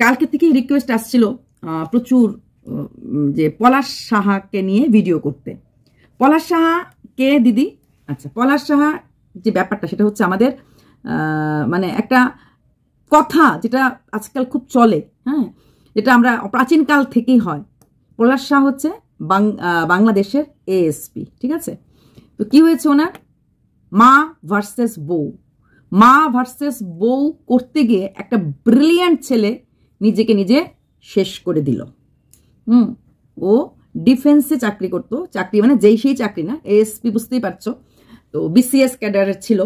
কালকে থেকেই রিকোয়েস্ট আসছিল প্রচুর যে পলাশ সাহাকে নিয়ে ভিডিও করতে। পলাশ সাহা কে দিদি? আচ্ছা, পলাশ সাহা যে ব্যাপারটা সেটা হচ্ছে আমাদের মানে একটা কথা যেটা আজকাল খুব চলে, হ্যাঁ, যেটা আমরা প্রাচীনকাল থেকেই হয়। পলাশ সাহা হচ্ছে বাংলাদেশের এএসপি, ঠিক আছে? তো কি হয়েছে ওনার? মা ভার্সেস বউ, মা ভার্সেস বউ করতে গিয়ে একটা ব্রিলিয়ান্ট ছেলে নিজেকে নিজে শেষ করে দিল। ও ডিফেন্সে চাকরি করতো, চাকরি মানে যেই সেই চাকরি না, এএসপি বুঝতেই পারছো। তো বিসিএস ক্যাডারের ছিল,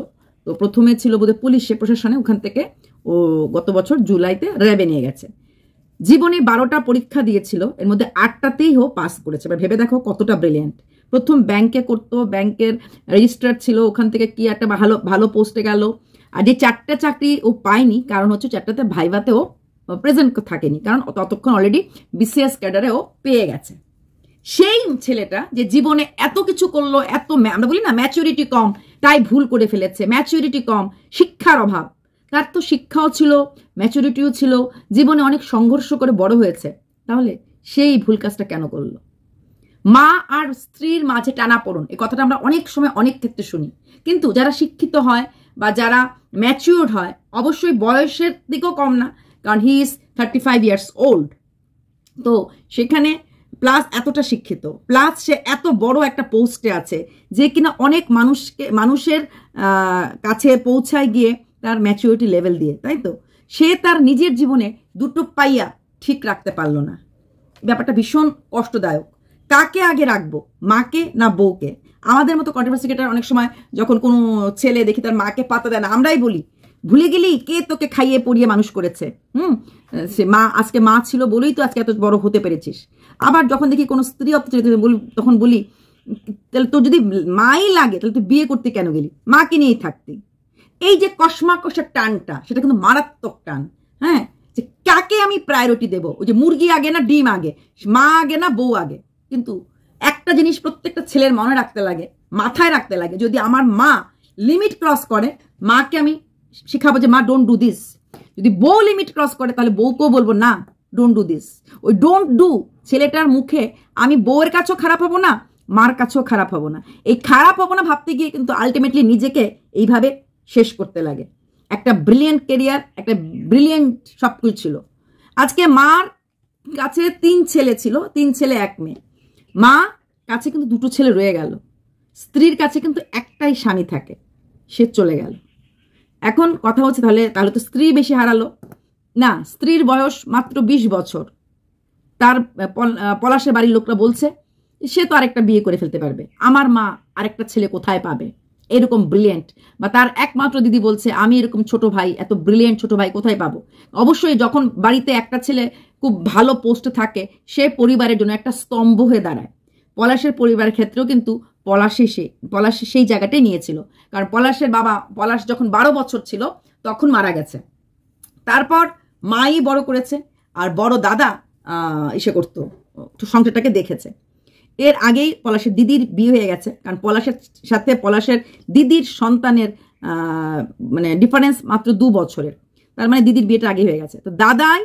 তো প্রথমে ছিল বোধহয় পুলিশে প্রশাসনে, ওখান থেকে ও গত বছর জুলাইতে র্যাবে নিয়ে গেছে। জীবনে 12টা পরীক্ষা দিয়েছিল, এর মধ্যে 8টাতেই ও পাস করেছে। এবার ভেবে দেখো কতটা ব্রিলিয়ান্ট। প্রথম ব্যাংকে করতো, ব্যাংকের রেজিস্ট্রার ছিল, ওখান থেকে কি একটা ভালো ভালো পোস্টে গেল। আর যে 4টা চাকরি ও পায়নি, কারণ হচ্ছে 4টাতে ভাইভাতেও প্রেজেন্ট থাকেনি, কারণ ততক্ষণ অলরেডি বিসিএস ক্যাডারে ও পেয়ে গেছে। সেই ছেলেটা যে জীবনে এত কিছু করলো, এত আমরা বলি না ম্যাচুরিটি কম, তাই ভুল করে ফেলেছে, ম্যাচুরিটি কম, শিক্ষার অভাব। তার তো শিক্ষাও ছিল, ম্যাচুরিটিও ছিল, জীবনে অনেক সংঘর্ষ করে বড় হয়েছে, তাহলে সেই ভুল কাজটা কেন করলো? মা আর স্ত্রীর মাঝে টানাপোড়েন, এই কথাটা আমরা অনেক সময় অনেক ক্ষেত্রে শুনি, কিন্তু যারা শিক্ষিত হয় বা যারা ম্যাচিউরড হয়, অবশ্যই বয়সের দিকেও কম না, কারণ হি ইজ 35 ইয়ার্স ওল্ড। তো সেখানে প্লাস এতটা শিক্ষিত, প্লাস সে এত বড় একটা পোস্টে আছে যে কিনা অনেক মানুষের কাছে পৌঁছায় গিয়ে তার ম্যাচুরিটি লেভেল দিয়ে, তাই তো? সে তার নিজের জীবনে দুটো পাইয়া ঠিক রাখতে পারলো না। ব্যাপারটা ভীষণ কষ্টদায়ক। কাকে আগে রাখবো, মাকে না বউকে? আমাদের মতো কন্ট্রোভার্সি ক্রিয়েটর অনেক সময় যখন কোনো ছেলে দেখি তার মাকে পাতা দেয় না, আমরাই বলি ভুলে গেলি কে তোকে খাইয়ে পড়িয়ে মানুষ করেছে, সে মা, আজকে মা ছিল বলেই তো আজকে এত বড় হতে পেরেছিস। আবার যখন দেখি কোনো স্ত্রী অত্যাচারিত তখন বলি তাহলে তোর যদি মাই লাগে তাহলে তুই বিয়ে করতে কেন গেলি, মাকে নিয়েই থাকতি। এই যে কষমাকষের টানটা, সেটা কিন্তু মারাত্মক টান। হ্যাঁ, যে কাকে আমি প্রায়োরিটি দেবো, ওই যে মুরগি আগে না ডিম আগে, মা আগে না বউ আগে? কিন্তু একটা জিনিস প্রত্যেকটা ছেলের মনে রাখতে লাগে, মাথায় রাখতে লাগে, যদি আমার মা লিমিট ক্রস করে, মাকে আমি শিখাবো যে মা ডোন্ট ডু দিস। যদি বউ লিমিট ক্রস করে তাহলে বউকেও বলবো না ডোন্ট ডু দিস। ওই ডোন্ট ডু ছেলেটার মুখে আমি বউয়ের কাছেও খারাপ হবো না, মার কাছেও খারাপ হবো না। এই খারাপ হবো না ভাবতে গিয়ে কিন্তু আলটিমেটলি নিজেকে এইভাবে শেষ করতে লাগে। একটা ব্রিলিয়েন্ট কেরিয়ার, একটা ব্রিলিয়েন্ট সবকিছু ছিল। আজকে মার কাছে 3 ছেলে ছিল, 3 ছেলে 1 মেয়ে। মা কাছে কিন্তু 2টো ছেলে রয়ে গেল, স্ত্রীর কাছে কিন্তু একটাই স্বামী থাকে, সে চলে গেল। এখন কথা হচ্ছে তাহলে তো স্ত্রী বেশি হারালো না? স্ত্রীর বয়স মাত্র 20 বছর। তার পলাশের বাড়ির লোকরা বলছে সে তো আরেকটা বিয়ে করে ফেলতে পারবে, আমার মা আরেকটা ছেলে কোথায় পাবে এরকম ব্রিলিয়েন্ট? বা তার একমাত্র দিদি বলছে আমি এরকম ছোট ভাই, এত ব্রিলিয়েন্ট ছোট ভাই কোথায় পাবো? অবশ্যই যখন বাড়িতে একটা ছেলে খুব ভালো পোস্টে থাকে, সে পরিবারের জন্য একটা স্তম্ভ হয়ে দাঁড়ায়। পলাশের পরিবারের ক্ষেত্রেও কিন্তু পলাশ সেই জায়গাটাই নিয়েছিল, কারণ পলাশের বাবা, পলাশ যখন 12 বছর ছিল তখন মারা গেছে। তারপর মাই বড় করেছে, আর বড় দাদা এসে করতো, সংসারটাকে দেখেছে। এর আগেই পলাশের দিদির বিয়ে হয়ে গেছে, কারণ পলাশের সাথে পলাশের দিদির সন্তানের মানে ডিফারেন্স মাত্র 2 বছরের, তার মানে দিদির বিয়েটা আগে হয়ে গেছে। তো দাদাই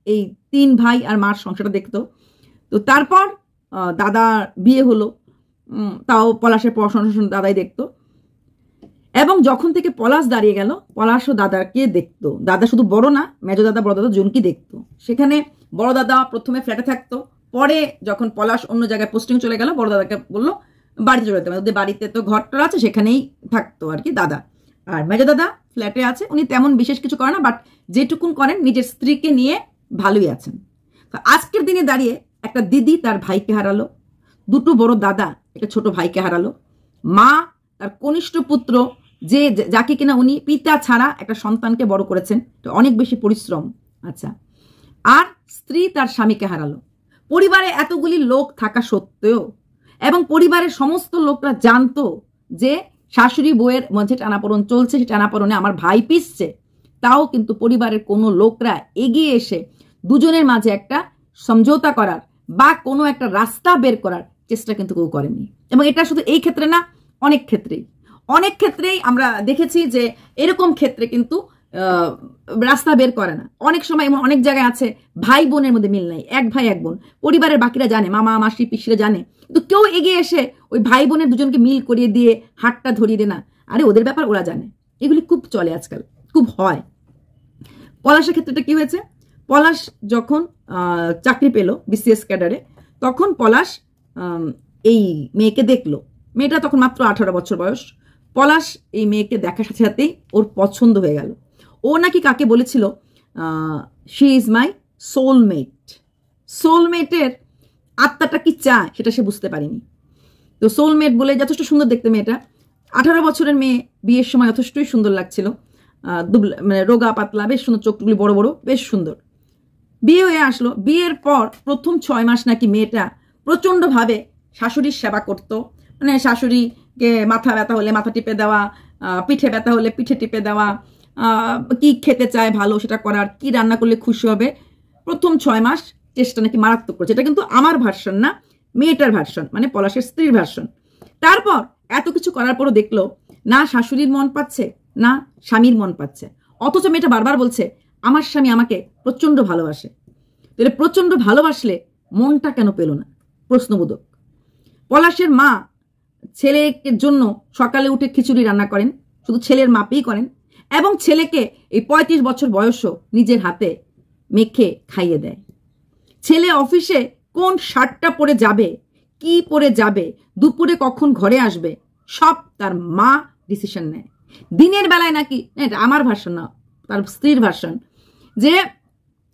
এই 3 ভাই আর মার সংসারটা দেখতো। তো তারপর দাদা বিয়ে হলো, তাও পলাশের পড়াশোনা দাদাই দেখতো। এবং যখন থেকে পলাশ দাঁড়িয়ে গেল, পলাশও দাদাকে দেখতো। দাদা শুধু বড় না, মেজো দাদা বড় দাদা জনকি দেখতো। সেখানে বড় দাদা প্রথমে ফ্ল্যাটে থাকতো, পরে যখন পলাশ অন্য জায়গায় পোস্টিং চলে গেল, বড় দাদাকে বললো বাড়িতে চলে যেতে, ওদের বাড়িতে তো ঘরটা আছে সেখানেই থাকতো আর কি দাদা। আর মেজো দাদা ফ্ল্যাটে আছে, উনি তেমন বিশেষ কিছু করেন না, বাট যেটুকুন করেন নিজের স্ত্রীকে নিয়ে ভালোই আছেন। তো আজকের দিনে দাঁড়িয়ে একটা দিদি তার ভাইকে হারালো, 2টো বড় দাদা একটা ছোট ভাইকে হারালো, মা তার কনিষ্ঠ পুত্র যাকে কিনা উনি পিতা ছাড়া একটা সন্তানকে বড় করেছেন, অনেক বেশি পরিশ্রম। আচ্ছা, আর স্ত্রী তার স্বামীকে হারালো। পরিবারে এতগুলি লোক থাকা সত্ত্বেও, এবং পরিবারের সমস্ত লোকরা জানতো যে শাশুড়ি বউয়ের মধ্যে টানাপোড়েন চলছে, সে টানাপোড়েনে আমার ভাই পিসছে, তাও কিন্তু পরিবারের কোনো লোকরা এগিয়ে এসে দুজনের মাঝে একটা সমঝোতা করার বা কোনো একটা রাস্তা বের করার চেষ্টা কিন্তু কেউ করেনি। এবং এটা শুধু এই ক্ষেত্রে না, অনেক ক্ষেত্রেই আমরা দেখেছি যে এরকম ক্ষেত্রে কিন্তু রাস্তা বের করে না। অনেক সময় এমন অনেক জায়গায় আছে ভাই বোনের মধ্যে মিল নাই, এক ভাই এক বোন, পরিবারের বাকিরা জানে, মামা মাসি পিসিরা জানে, কিন্তু কেউ এগিয়ে এসে ওই ভাই বোনের দুজনকে মিল করিয়ে দিয়ে হাতটা ধরিয়ে দে না, আরে ওদের ব্যাপার ওরা জানে। এগুলি খুব চলে আজকাল, খুব হয়। পলাশের ক্ষেত্রেটা কি হয়েছে, পলাশ যখন চাকরি পেল বিসিএস ক্যাডারে, তখন পলাশ এই মেয়েকে দেখলো। মেয়েটা তখন মাত্র 18 বছর বয়স। পলাশ এই মেয়েকে দেখার সাথে সাথেই ওর পছন্দ হয়ে গেল। ও নাকি কাকে বলেছিল, শি ইজ মাই সোলমেট। সোলমেটের আত্মাটা কি চায় সেটা সে বুঝতে পারেনি। তো সোলমেট বলে যথেষ্ট সুন্দর দেখতে মেয়েটা, 18 বছরের মেয়ে, বিয়ের সময় যথেষ্টই সুন্দর লাগছিল, মানে রোগা পাতলা, বেশ সুন্দর, চোখগুলি বড় বড়, বেশ সুন্দর। বিয়ে হয়ে আসলো। বিয়ের পর প্রথম 6 মাস নাকি মেয়েটা প্রচণ্ডভাবে শাশুড়ির সেবা করতো। মানে শাশুড়িকে মাথা ব্যথা হলে মাথা টিপে দেওয়া, পিঠে ব্যথা হলে পিঠে টিপে দেওয়া, কি খেতে চায় ভালো সেটা করার, কি রান্না করলে খুশি হবে, প্রথম 6 মাস চেষ্টা নাকি মারাত্মক করেছে। এটা কিন্তু আমার ভার্সন না, মেয়েটার ভার্সন, মানে পলাশের স্ত্রীর ভার্সন। তারপর এত কিছু করার পরও দেখলো না শাশুড়ির মন পাচ্ছে না স্বামীর মন পাচ্ছে, অথচ মেয়েটা বারবার বলছে আমার স্বামী আমাকে প্রচণ্ড ভালোবাসে। তাহলে প্রচণ্ড ভালোবাসলে মনটা কেন পেল না, প্রশ্নবোধক। পলাশের মা ছেলের জন্য সকালে উঠে খিচুড়ি রান্না করেন, শুধু ছেলের মাপেই করেন, এবং ছেলেকে এই 35 বছর বয়সও নিজের হাতে মেখে খাইয়ে দেয়। ছেলে অফিসে কোন শার্টটা পরে যাবে, কি পরে যাবে, দুপুরে কখন ঘরে আসবে, সব তার মা ডিসিশন নেয়। দিনের বেলায় নাকি, এটা আমার ভার্সন না, তার স্ত্রীর ভার্সন, যে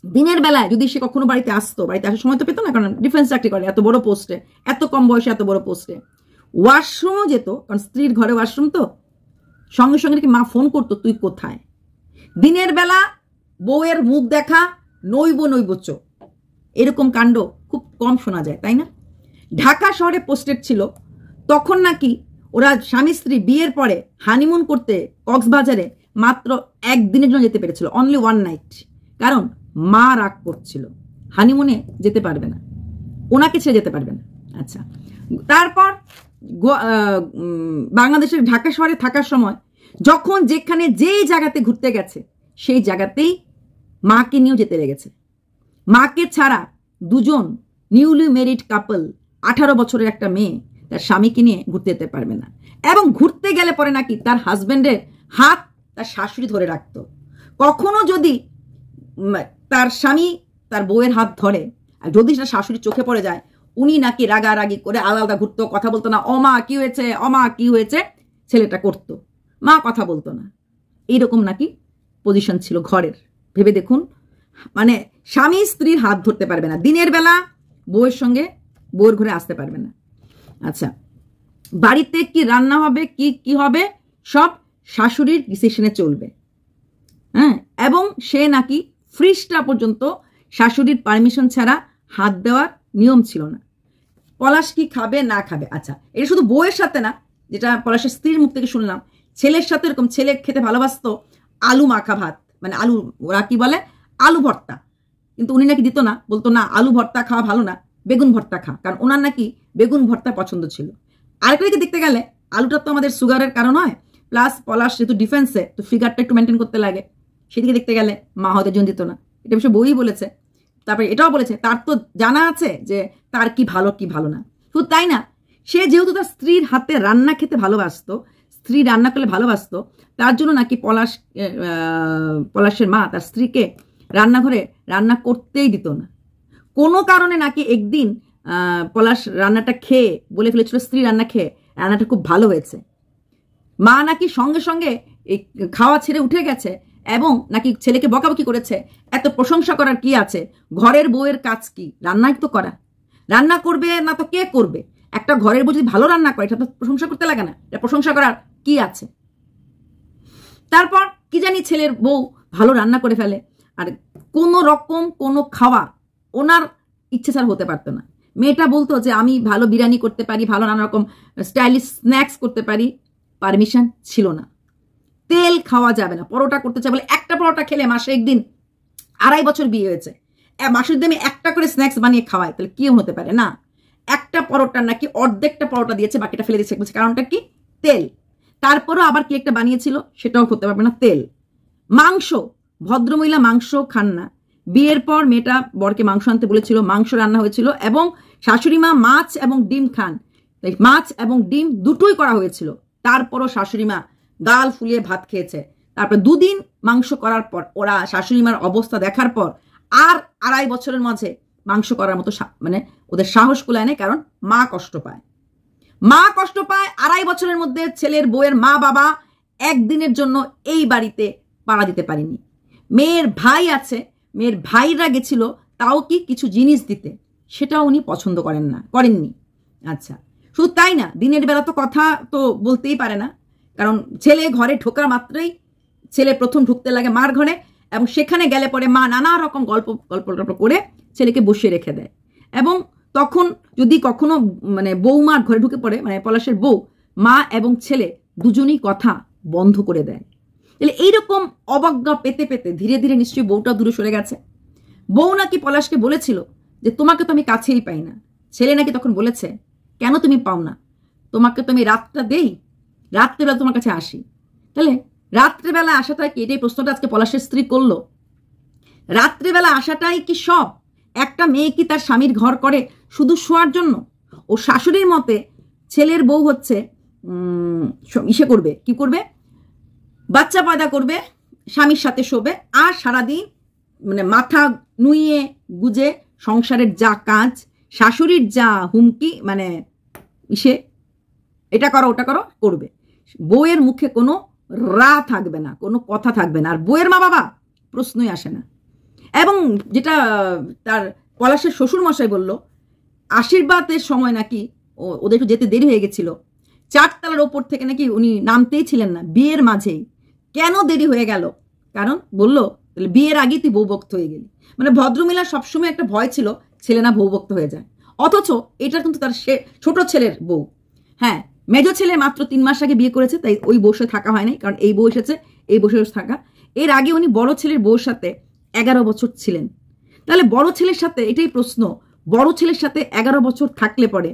দিনের বেলায় যদি সে কখনো বাড়িতে আসতো, বাড়িতে আসার সময় তো পেতো না, কারণ ডিফেন্স চাকরি করে, এত বড় পোস্টে, এত কম বয়সে এত বড় পোস্টে, ওয়াশরুমও যেত, কারণ স্ত্রীর ঘরে ওয়াশরুম তো, সঙ্গে সঙ্গে নাকি মা ফোন করতো তুই কোথায়। দিনের বেলা বউয়ের মুখ দেখা নইব নইবচ, এরকম কাণ্ড খুব কম শোনা যায়, তাই না? ঢাকা শহরে পোস্টেড ছিল, তখন নাকি ওরা স্বামী স্ত্রী বিয়ের পরে হানিমুন করতে কক্সবাজারে মাত্র 1 দিনের জন্য যেতে পেরেছিল, অনলি 1 নাইট, কারণ মা রাগ করছিল, হানিমুনে যেতে পারবে না, ওনাকে ছেড়ে যেতে পারবে না। আচ্ছা, তারপর বাংলাদেশের ঢাকা শহরে থাকার সময় যখন যেখানে যেই জায়গাতে ঘুরতে গেছে সেই জায়গাতেই মাকে নিয়েও যেতে লেগেছে। মাকে ছাড়া দুজন নিউলি ম্যারিড কাপল, 18 বছরের একটা মেয়ে তার স্বামীকে নিয়ে ঘুরতে যেতে পারবে না, এবং ঘুরতে গেলে পরে নাকি তার হাজবেন্ডের হাত তার শাশুড়ি ধরে রাখতো। কখনো যদি তার স্বামী তার বউয়ের হাত ধরে, আর যদি সেটা শাশুড়ি চোখে পড়ে যায়, উনি নাকি রাগারাগি করে আলাদা ঘুরতো, কথা বলতো না, অমা কি হয়েছে, অমা কি হয়েছে, ছেলেটা করতো, মা কথা বলতো না। এইরকম নাকি পজিশন ছিল ঘরের। ভেবে দেখুন, মানে স্বামী স্ত্রীর হাত ধরতে পারবে না, দিনের বেলা বউয়ের সঙ্গে বউয়ের ঘরে আসতে পারবে না। আচ্ছা, বাড়িতে কি রান্না হবে, কি কি হবে, সব শাশুড়ির ডিসিশনে চলবে। হ্যাঁ, এবং সে নাকি ফ্রিজটা পর্যন্ত শাশুড়ির পারমিশন ছাড়া হাত দেওয়ার নিয়ম ছিল না। পলাশ কি খাবে না খাবে, আচ্ছা এটা শুধু বউয়ের সাথে না, যেটা পলাশের স্ত্রীর মুখ থেকে শুনলাম, ছেলের সাথে এরকম, ছেলে খেতে ভালোবাসতো আলু মাখা ভাত, মানে আলু, ওরা কি বলে আলু ভর্তা, কিন্তু উনি নাকি দিত না, বলতো না আলু ভর্তা খাওয়া ভালো না, বেগুন ভর্তা খা, কারণ ওনার নাকি বেগুন ভর্তা পছন্দ ছিল। আরেকটা দিকে দেখতে গেলে আলুটা তো আমাদের সুগারের কারণ হয়, প্লাস পলাশ যেহেতু ডিফেন্সে, তো ফিগারটা একটু মেনটেন করতে লাগে, সেদিকে দেখতে গেলে মা হয়তো জন দিত না, এটা বিষয়ে বই বলেছে। তারপরে এটাও বলেছে তার তো জানা আছে যে তার কি ভালো কি ভালো না, শুধু তাই না, সে যেহেতু তার স্ত্রীর হাতে রান্না খেতে ভালোবাসতো, স্ত্রী রান্না করলে ভালোবাসতো, তার জন্য নাকি পলাশের মা তার স্ত্রীকে রান্নাঘরে রান্না করতেই দিত না। কোনো কারণে নাকি একদিন পলাশ রান্নাটা খেয়ে বলে ফেলেছিল, স্ত্রী রান্না খেয়ে, রান্নাটা খুব ভালো হয়েছে। মা নাকি সঙ্গে সঙ্গে এই খাওয়া ছেড়ে উঠে গেছে, এবং নাকি ছেলেকে বকাবকি করেছে, এত প্রশংসা করার কি আছে, ঘরের বউয়ের কাজ কি, রান্নাই তো করা, রান্না করবে না তো কে করবে, একটা ঘরের বউ যদি ভালো রান্না করে এটা তো প্রশংসা করতে লাগে না, এটা প্রশংসা করার কি আছে। তারপর কি জানি ছেলের বউ ভালো রান্না করে ফেলে, আর কোনো রকম কোনো খাওয়া ওনার ইচ্ছে ছাড়া হতে পারতো না। মেয়েটা বলতো যে আমি ভালো বিরিয়ানি করতে পারি, ভালো নানা রকম স্টাইলিশ স্ন্যাক্স করতে পারি, পারমিশন ছিল না। তেল খাওয়া যাবে না, পরোটা করতে চাই বলে একটা পরোটা খেলে মাসে একদিন, 2.5 বছর বিয়ে হয়েছে, মাসের দিন আমি একটা করে স্ন্যাক্স বানিয়ে খাওয়াই, তাহলে কি হতে পারে না, একটা পরোটা নাকি অর্ধেকটা পরোটা দিয়েছে, বাকিটা ফেলে দিয়েছে, বলছে কারণটা কি, তেল। তারপরও আবার কি একটা বানিয়েছিল, সেটাও হতে পারবে না, তেল। মাংস, ভদ্রমহিলা মাংস খান না। বিয়ের পর মেয়েটা বরকে মাংস আনতে বলেছিল, মাংস রান্না হয়েছিল, এবং শাশুড়ি মা মাছ এবং ডিম খান, তাই মাছ এবং ডিম দুটোই করা হয়েছিল। তারপরও শাশুড়ি মা গাল ফুলিয়ে ভাত খেয়েছে। তারপর 2 দিন মাংস করার পর ওরা শাশুড়ি মার অবস্থা দেখার পর আর 2.5 বছরের মাঝে মাংস করার মতো মানে ওদের সাহস কুলায় নেই, কারণ মা কষ্ট পায়। 2.5 বছরের মধ্যে ছেলের বউয়ের মা বাবা একদিনের জন্য এই বাড়িতে পাড়া দিতে পারেনি। মেয়ের ভাই আছে, মেয়ের ভাইরা গেছিল তাও কি কিছু জিনিস দিতে, সেটাও উনি পছন্দ করেননি। আচ্ছা, শুধু তাই না, দিনের বেলা তো কথা তো বলতেই পারে না, কারণ ছেলে ঘরে ঢোকার মাত্রই ছেলে প্রথম ঢুকতে লাগে মার ঘরে, এবং সেখানে গেলে পরে মা নানা রকম গল্প করে ছেলেকে বসিয়ে রেখে দেয়। এবং তখন যদি কখনো মানে বৌমার ঘরে ঢুকে পড়ে, মানে পলাশের বউ, মা এবং ছেলে দুজনেই কথা বন্ধ করে দেয়। তাহলে এইরকম অবজ্ঞা পেতে পেতে ধীরে ধীরে নিশ্চয়ই বউটা দূরে সরে গেছে। বউ নাকি পলাশকে বলেছিল যে তোমাকে তো আমি কাছেই পাই না। ছেলে নাকি তখন বলেছে, কেন তুমি পাও না? তোমাকে তো আমি রাতটা দেই, রাত্রেবেলা তোমার কাছে আসি। তাহলে রাত্রেবেলা আসাটাই কি, এটাই প্রশ্নটা আজকে পলাশের স্ত্রী করলো। রাত্রেবেলা আসাটাই কি সব? একটা মেয়ে কি তার স্বামীর ঘর করে শুধু শোয়ার জন্য? ও শাশুড়ির মতে ছেলের বউ হচ্ছে করবে, কি করবে, বাচ্চা পয়দা করবে, স্বামীর সাথে শোবে, আর সারাদিন মানে মাথা নুইয়ে গুজে সংসারের যা কাজ, শাশুড়ির যা হুমকি, মানে এটা করো ওটা করো করবে। বউয়ের মুখে কোনো রা থাকবে না, কোনো কথা থাকবে না। আর বউয়ের মা বাবা প্রশ্নই আসে না। এবং যেটা তার পলাশের শ্বশুর মশাই বলল, আশীর্বাদের সময় নাকি ওদের একটু যেতে দেরি হয়ে গেছিল, 4 তলার ওপর থেকে নাকি উনি নামতেই ছিলেন না বিয়ের মাঝেই। কেন দেরি হয়ে গেল? কারণ বলল বিয়ের আগেই তুই বউভক্ত হয়ে গেলি। মানে ভদ্রমহিলার সবসময় একটা ভয় ছিল ছেলে না বউভক্ত হয়ে যায়। অথচ এটা কিন্তু তার ছোট ছেলের বউ। হ্যাঁ, মেজো ছেলে মাত্র 3 মাস আগে বিয়ে করেছে, তাই ওই বউসে থাকা হয়নি, কারণ এই বউ এসেছে, এই বসে থাকা। এর আগে উনি বড় ছেলের বউর সাথে 11 বছর ছিলেন। তাহলে বড় ছেলের সাথে, এটাই প্রশ্ন, বড় ছেলের সাথে 11 বছর থাকলে পরে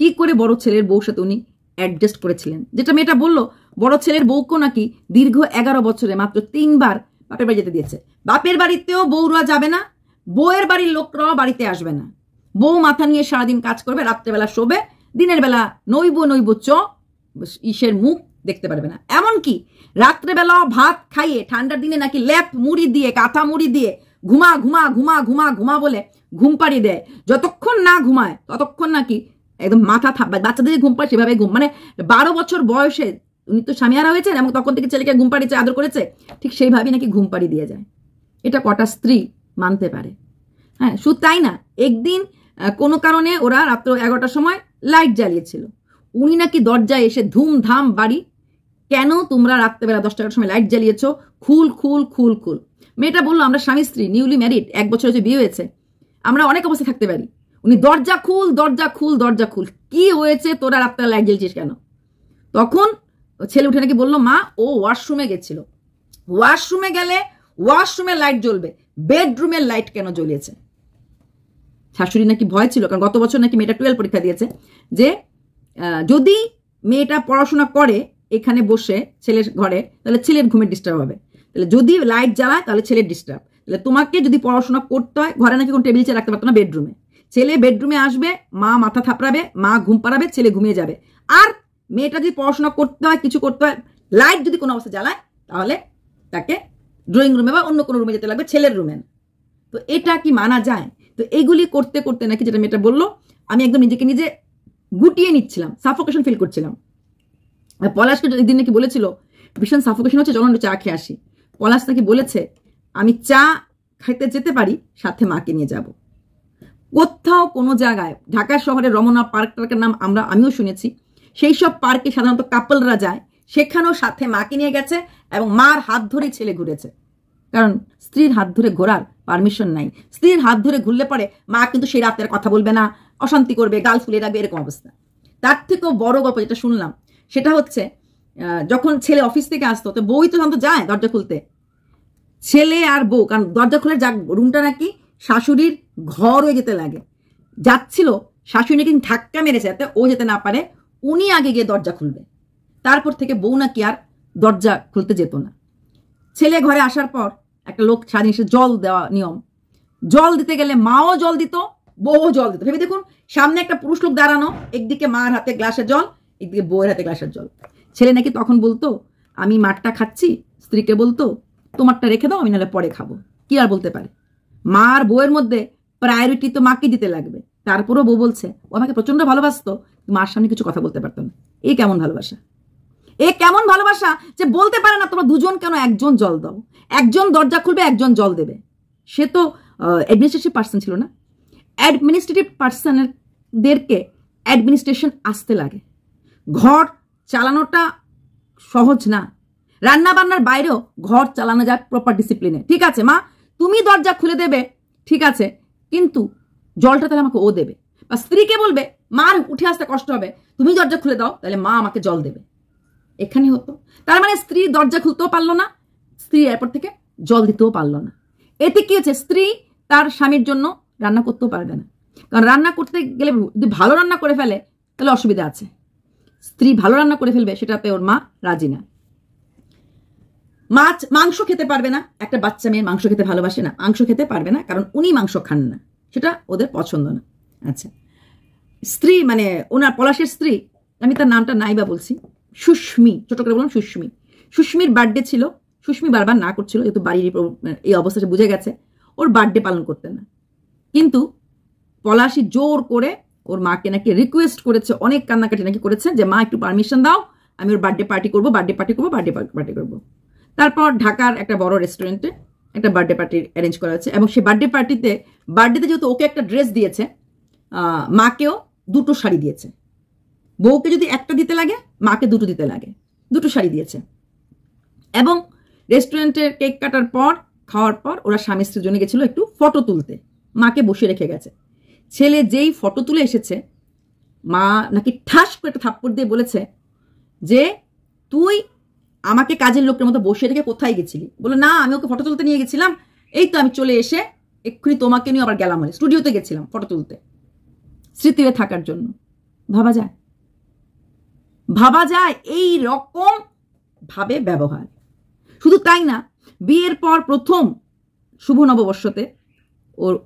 কি করে বড় ছেলের বউর সাথে উনি অ্যাডজাস্ট করেছিলেন? যেটা মেয়েটা বললো, বড় ছেলের বউকেও নাকি দীর্ঘ 11 বছরে মাত্র 3 বার বাপের বাড়ি যেতে দিয়েছে। বাপের বাড়িতেও বউরা যাবে না, বউয়ের বাড়ির লোকরাও বাড়িতে আসবে না। বউ মাথা নিয়ে সারাদিন কাজ করবে, রাত্রেবেলা শোবে, দিনের বেলা নইব ইসের মুখ দেখতে পারবে না। এমনকি রাত্রেবেলা ভাত খাইয়ে ঠান্ডার দিনে নাকি লেপ মুড়ি দিয়ে, কাঁথা মুড়ি দিয়ে ঘুমা ঘুমা ঘুমা ঘুমা ঘুমা বলে ঘুম পাড়িয়ে দেয়। যতক্ষণ না ঘুমায় ততক্ষণ নাকি একদম মাথা বাচ্চাদের ঘুম পাড়ে সেভাবে ঘুম, মানে 12 বছর বয়সে উনি তো স্বামীহারা হয়েছেন এবং তখন থেকে ছেলেকে ঘুম পাড়িয়েছে, আদর করেছে, ঠিক সেইভাবেই নাকি ঘুম পাড়িয়ে দিয়ে যায়। এটা কটা স্ত্রী মানতে পারে? হ্যাঁ, শুধু তাই না, একদিন কোনো কারণে ওরা রাত্র 11টার সময় লাইট জ্বালিয়েছিল। উনি নাকি দরজায় এসে ধুমধাম বাড়ি, কেন তোমরা রাত্রেবেলা 10টার সময় লাইট জ্বালিয়েছো? খুল খুল খুল খুল। মেয়েটা বললো, আমরা স্বামী স্ত্রী, নিউলি ম্যারিড, 1 বছর হচ্ছে বিয়ে হয়েছে, আমরা অনেক অবস্থায় থাকতে পারি। উনি দরজা খুল দরজা খুল দরজা খুল, কি হয়েছে তোরা রাত্রে লাইট জ্বালছিস কেন? তখন ছেলে উঠে নাকি বললো, মা ও ওয়াশরুমে গেছিল। ওয়াশরুমে গেলে ওয়াশরুমের লাইট জ্বলবে, বেডরুমের লাইট কেন জ্বলিয়েছে? শাশুড়ি নাকি ভয় ছিল, কারণ গত বছর নাকি মেয়েটা 12 পরীক্ষা দিয়েছে, যে যদি মেয়েটা পড়াশোনা করে এখানে বসে ছেলের ঘরে, তাহলে ছেলের ঘুমের ডিস্টার্ব হবে। তাহলে যদি লাইট জ্বালায় তাহলে ছেলের ডিস্টার্ব। তাহলে তোমাকে যদি পড়াশোনা করতে হয়, ঘরে নাকি কোনো টেবিল চেয়ার রাখতে পারতো না, বেডরুমে। ছেলে বেডরুমে আসবে, মা মাথা থাপড়াবে, মা ঘুম পাড়াবে, ছেলে ঘুমিয়ে যাবে। আর মেয়েটা যদি পড়াশোনা করতে হয়, কিছু করতে হয়, লাইট যদি কোনো অবস্থা জ্বালায়, তাহলে তাকে ড্রয়িং রুমে বা অন্য কোনো রুমে যেতে লাগবে, ছেলের রুমে। তো এটা কি মানা যায়? তো এইগুলি করতে করতে নাকি, যেটা মেয়েটা বললো, আমি একদম নিজেকে নিজে গুটিয়ে নিচ্ছিলাম, সাফোকেশন ফিল করছিলাম। পলাশকে একদিন নাকি বলেছিল, ভীষণ সাফোকেশন হচ্ছে, চলো চা খেয়ে আসি। পলাশ নাকি বলেছে, আমি চা খাইতে যেতে পারি, সাথে মাকে নিয়ে যাব। কোথাও কোনো জায়গায়, ঢাকা শহরের রমনা পার্কটার নাম আমিও শুনেছি, সেই সব পার্কে সাধারণত কাপলরা যায়, সেখানেও সাথে মাকে নিয়ে গেছে এবং মার হাত ধরেই ছেলে ঘুরেছে। কারণ স্ত্রীর হাত ধরে ঘোরার পারমিশন নাই। স্ত্রীর হাত ধরে ঘুরলে পরে মা কিন্তু সেই রাতের কথা বলবে না, অশান্তি করবে, গাল ফুলিয়ে রাখবে, এরকম অবস্থা। তার থেকেও বড় গল্প যেটা শুনলাম, সেটা হচ্ছে যখন ছেলে অফিস থেকে আসতো, তো বউই তো সাধারণত যায় দরজা খুলতে, ছেলে আর বউ, কারণ দরজা খুলে রুমটা নাকি শাশুড়ির ঘর হয়ে যেতে লাগে, যাচ্ছিল, শাশুড়ি নাকি ধাক্কা মেরেছে যাতে ও যেতে না পারে, উনি আগে গিয়ে দরজা খুলবে। তারপর থেকে বউ নাকি আর দরজা খুলতে যেত না। ছেলে ঘরে আসার পর একটা লোক সারাদিন এসে জল দেওয়া নিয়ম, জল দিতে গেলে মাও জল দিত, বউও জল দিত। ভেবে দেখুন, সামনে একটা পুরুষ লোক দাঁড়ানো, একদিকে মার হাতে গ্লাসের জল, একদিকে বউয়ের হাতে গ্লাসের জল। ছেলে নাকি তখন বলতো আমি মারটা খাচ্ছি, স্ত্রীকে বলতো তোমারটা রেখে দাও, আমি নাহলে পরে খাবো। কি আর বলতে পারে? মা আর বউয়ের মধ্যে প্রায়োরিটি তো মাকে দিতে লাগবে। তারপরও বউ বলছে ও আমাকে প্রচন্ড ভালোবাসতো, মার সামনে কিছু কথা বলতে পারতো না। এ কেমন ভালোবাসা? এ কেমন ভালোবাসা যে বলতে পারে না তোমরা দুজন কেন একজন জল দাও, একজন দরজা খুলবে, একজন জল দেবে। সে তো অ্যাডমিনিস্ট্রেটিভ পার্সন ছিল না। অ্যাডমিনিস্ট্রেটিভ পার্সনদেরকে অ্যাডমিনিস্ট্রেশন আসতে লাগে, ঘর চালানোটা সহজ না। রান্না বান্নার বাইরেও ঘর চালানো যায় প্রপার ডিসিপ্লিনে। ঠিক আছে মা, তুমি দরজা খুলে দেবে, ঠিক আছে, কিন্তু জলটা তাহলে আমাকে ও দেবে। বা স্ত্রীকে বলবে মার উঠে আসতে কষ্ট হবে, তুমি দরজা খুলে দাও, তাহলে মা আমাকে জল দেবে। এখানে হতো। তার মানে স্ত্রী দরজা খুলতেও পারলো না, স্ত্রী এরপর থেকে জল দিতেও পারলো না। এতে কি হচ্ছে? স্ত্রী তার স্বামীর জন্য রান্না করতেও পারবে না। কারণ রান্না করতে গেলে যদি ভালো রান্না করে ফেলে তাহলে অসুবিধা আছে। স্ত্রী ভালো রান্না করে ফেলবে সেটাতে ওর মা রাজি না। মাংস খেতে পারবে না, একটা বাচ্চা মেয়ের মাংস খেতে ভালোবাসে না, মাংস খেতে পারবে না কারণ উনি মাংস খান না, সেটা ওদের পছন্দ না। আচ্ছা, স্ত্রী মানে ওনার পলাশের স্ত্রী, আমি তার নামটা নাইবা বলছি, সুস্মি, ছোট করে বললাম সুস্মি। সুস্মির বার্থডে ছিল, সুস্মি বারবার না করছিল, যেহেতু বাড়ির এই অবস্থাটা বুঝে গেছে ওর বার্থডে পালন করতেন না। কিন্তু পলাশি জোর করে ওর মাকে নাকি রিকোয়েস্ট করেছে, অনেক কান্নাকাটি নাকি করেছে যে মা একটু পারমিশন দাও, আমি ওর বার্থডে পার্টি করবো, বার্থডে পার্টি করবো, বার্থডে পার্টি করবো। তারপর ঢাকার একটা বড় রেস্টুরেন্টে একটা বার্থডে পার্টি অ্যারেঞ্জ করা হয়েছে এবং সেই বার্থডেতে যেহেতু ওকে একটা ড্রেস দিয়েছে, মাকেও দুটো শাড়ি দিয়েছে। বউকে যদি একটা দিতে লাগে, মাকে দুটো দিতে লাগে, দুটো শাড়ি দিয়েছে। এবং রেস্টুরেন্টের কেক কাটার পর, খাওয়ার পর ওরা স্বামী স্ত্রীর জন্য গেছিল একটু ফটো তুলতে, মাকে বসিয়ে রেখে গেছে। ছেলে যেই ফটো তুলে এসেছে, মা নাকি ঠাস করে একটা থাপ্পড় দিয়ে বলেছে যে তুই আমাকে কাজের লোকের মতো বসিয়ে রেখে কোথায় গেছিলি? বলে না, আমি ওকে ফটো তুলতে নিয়ে গেছিলাম, এই তো আমি চলে এসে এক্ষুনি তোমাকে নিয়ে আবার গেলাম, স্টুডিওতে গেছিলাম ফটো তুলতে, স্মৃতি হয়ে থাকার জন্য। ভাবা যায়? ভাবা যায় এই রকম ভাবে ব্যবহার। শুধু তাই না, বিয়ের পর প্রথম শুভ নববর্ষতে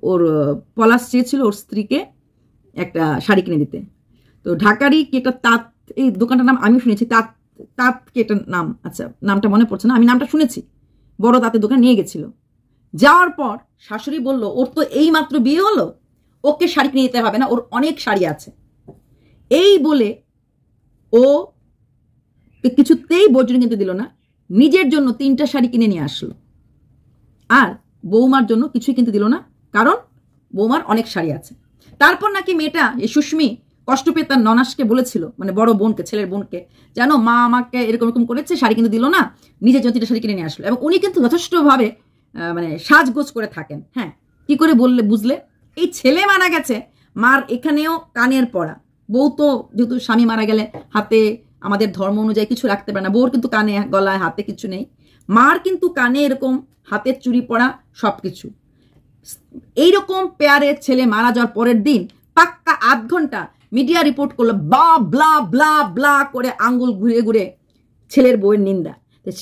ওর পলাশ চেয়েছিল ওর স্ত্রীকে একটা শাড়ি কিনে দিতে। তো ঢাকারই কি একটা তাঁত, এই দোকানটার নাম আমি শুনেছি, তাঁত কি একটা নাম, আচ্ছা নামটা মনে পড়ছে না, আমি নামটা শুনেছি, বড় তাঁতের দোকান নিয়ে গেছিল। যাওয়ার পর শাশুড়ি বলল ওর তো এই মাত্র বিয়ে হলো, ওকে শাড়ি কিনে দিতে হবে না, ওর অনেক শাড়ি আছে। এই বলে ও কিছুতেই বর্জন কিনতে দিল না, নিজের জন্য 3টা শাড়ি কিনে নিয়ে আসলো, আর বৌমার জন্য কিছুই কিনতে দিল না, কারণ বৌমার অনেক শাড়ি আছে। তারপর নাকি মেয়েটা এই সুস্মি কষ্ট পেয়ে তার ননাসকে বলেছিল, মানে বড় বোনকে, ছেলের বোনকে, জানো মা আমাকে এরকম এরকম করেছে, শাড়ি কিনতে দিল না, নিজের জন্য 3টা শাড়ি কিনে নিয়ে আসলো। এবং উনি কিন্তু যথেষ্টভাবে মানে সাজগোজ করে থাকেন। হ্যাঁ, কি করে বললে বুঝলে? এই ছেলে মারা গেছে, মার এখানেও কানের পড়া, বউ তো যেহেতু স্বামী মারা গেলে হাতে আমাদের ধর্ম অনুযায়ী কিছু রাখতে পারে না, বউর কিন্তু কানে গলায় হাতে কিছু নেই, মার কিন্তু কানে এরকম হাতের চুড়ি পড়া সবকিছু। এইরকম পেয়ারের ছেলে মারা যাওয়ার পরের দিন পাক্কা 8 ঘন্টা মিডিয়া রিপোর্ট করলো, বা ব্লা ব্লা ব্লা করে আঙ্গুল ঘুরে ঘুরে ছেলের বউয়ের নিন্দা।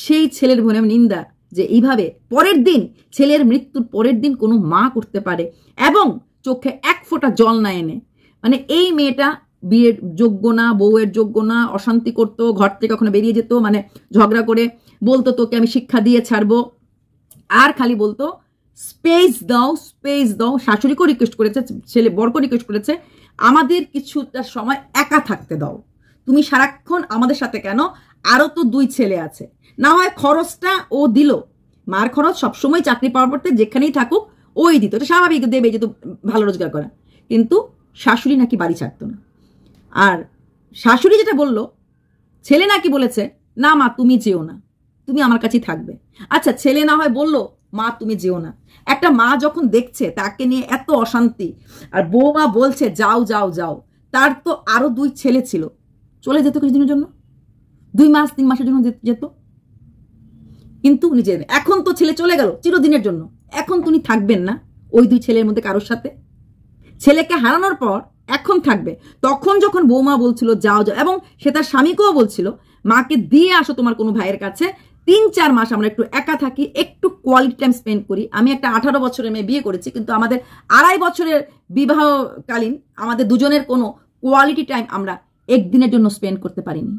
সেই ছেলের বউয়ের নিন্দা যে এইভাবে পরের দিন, ছেলের মৃত্যুর পরের দিন কোনো মা করতে পারে এবং চোখে 1 ফোঁটা জল না এনে, মানে এই মেয়েটা বিয়ের যোগ্য না, বউয়ের যোগ্য না, অশান্তি করতো, ঘর থেকে কখনো বেরিয়ে যেত, মানে ঝগড়া করে বলতো তোকে আমি শিক্ষা দিয়ে ছাড়বো, আর খালি বলতো স্পেস দাও, স্পেস দাও। শাশুড়িকেও রিকোয়েস্ট করেছে, ছেলে বরকেও রিকোয়েস্ট করেছে, আমাদের কিছুটা সময় একা থাকতে দাও, তুমি সারাক্ষণ আমাদের সাথে কেন, আরো তো 2 ছেলে আছে, না হয় খরচটা ও দিল, মার খরচ সবসময় চাকরি পাওয়ার পড়তে যেখানেই থাকুক ওই দিত, এটা স্বাভাবিক, দেবে যেহেতু ভালো রোজগার করা। কিন্তু শাশুড়ি নাকি বাড়ি ছাড়তো না। আর শাশুড়ি যেটা বললো, ছেলে নাকি বলেছে না মা তুমি যেও না, তুমি আমার কাছেই থাকবে। আচ্ছা, ছেলে না হয় বললো মা তুমি যেও না। একটা মা যখন দেখছে তাকে নিয়ে এত অশান্তি, আর বৌমা বলছে যাও যাও যাও, তার তো আরো 2 ছেলে ছিল, চলে যেত কিছুদিনের জন্য, 2 মাস 3 মাসের জন্য যেত, কিন্তু উনি যেতেন। এখন তো ছেলে চলে গেল চিরদিনের জন্য, এখন তুমি থাকবেন না ওই 2 ছেলের মধ্যে কারোর সাথে? ছেলেকে হারানোর পর এখন থাকবে। তখন যখন বৌমা বলছিল যাও যাও, এবং সে তার স্বামীকেও বলছিল মাকে দিয়ে আসো তোমার কোনো ভাইয়ের কাছে, 3-4 মাস আমরা একটু একা থাকি, একটু কোয়ালিটি টাইম স্পেন্ড করি। আমি একটা 18 বছরের মেয়ে বিয়ে করেছি, কিন্তু আমাদের 2.5 বছরের বিবাহকালীন আমাদের দুজনের কোনো কোয়ালিটি টাইম আমরা একদিনের জন্য স্পেন্ড করতে পারিনি।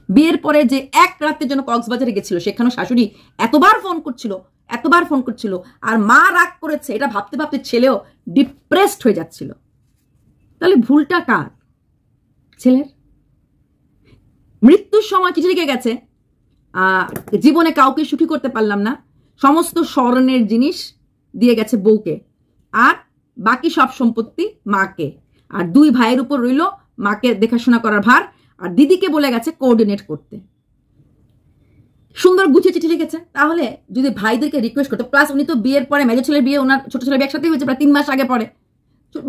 বিয়ের পরে যে এক রাতের জন্য কক্সবাজারে গেছিল, সেখানেও শাশুড়ি এতবার ফোন করছিল, আর মা রাগ করেছে, এটা ভাবতে ভাবতে ছেলেও ডিপ্রেসড হয়ে যাচ্ছিল। তাহলে ভুলটা কার? ছেলের। মৃত্যুর সময় চিঠি লিখে গেছে, জীবনে কাউকে সুখী করতে পারলাম না, সমস্ত স্মরণের জিনিস দিয়ে গেছে বউকে, আর বাকি সব সম্পত্তি মাকে, আর 2 ভাইয়ের উপর রইল মাকে দেখাশোনা করার ভার, আর দিদিকে বলে গেছে কোঅর্ডিনেট করতে। সুন্দর গুছিয়ে চিঠি লিখেছে। তাহলে যদি ভাইদেরকে রিকোয়েস্ট করতো, প্লাস উনি তো বিয়ের পরে মেজো ছেলের বিয়ে ওনার ছোট ছেলের বিয়ে একসাথেই হয়েছে, প্রায় 3 মাস আগে পরে।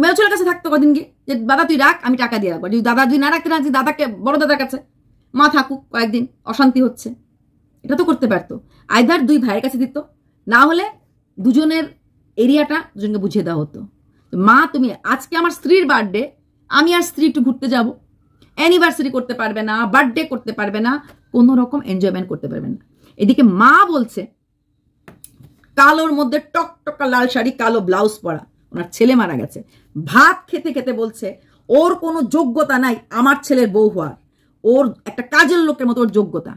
মেজো ছেলের কাছে থাকতো কদিন গিয়ে, যে দাদা তুই রাখ, আমি টাকা দিয়ে রাখবো। দাদা যদি না রাখতে রাখছি, দাদাকে বড় দাদার কাছে মা থাকুক কয়েকদিন, অশান্তি হচ্ছে, এটা তো করতে পারতো। আইদার 2 ভাইয়ের কাছে দিত, না হলে দুজনের এরিয়াটা দুজনকে বুঝিয়ে দেওয়া হতো। মা তুমি আজকে আমার স্ত্রীর বার্থডে, আমি আর স্ত্রী একটু ঘুরতে যাব, অ্যানিভার্সারি করতে পারবে না, বার্থডে করতে পারবে না, কোনো রকম এনজয়মেন্ট করতে পারবে না। এদিকে মা বলছে কালোর মধ্যে টকটকা লাল শাড়ি, কালো ব্লাউজ পরা, ওনার ছেলে মারা গেছে, ভাত খেতে খেতে বলছে ওর কোনো যোগ্যতা নাই আমার ছেলের বউ হওয়ার, ওর একটা কাজের লোকের মতো ওর যোগ্যতা।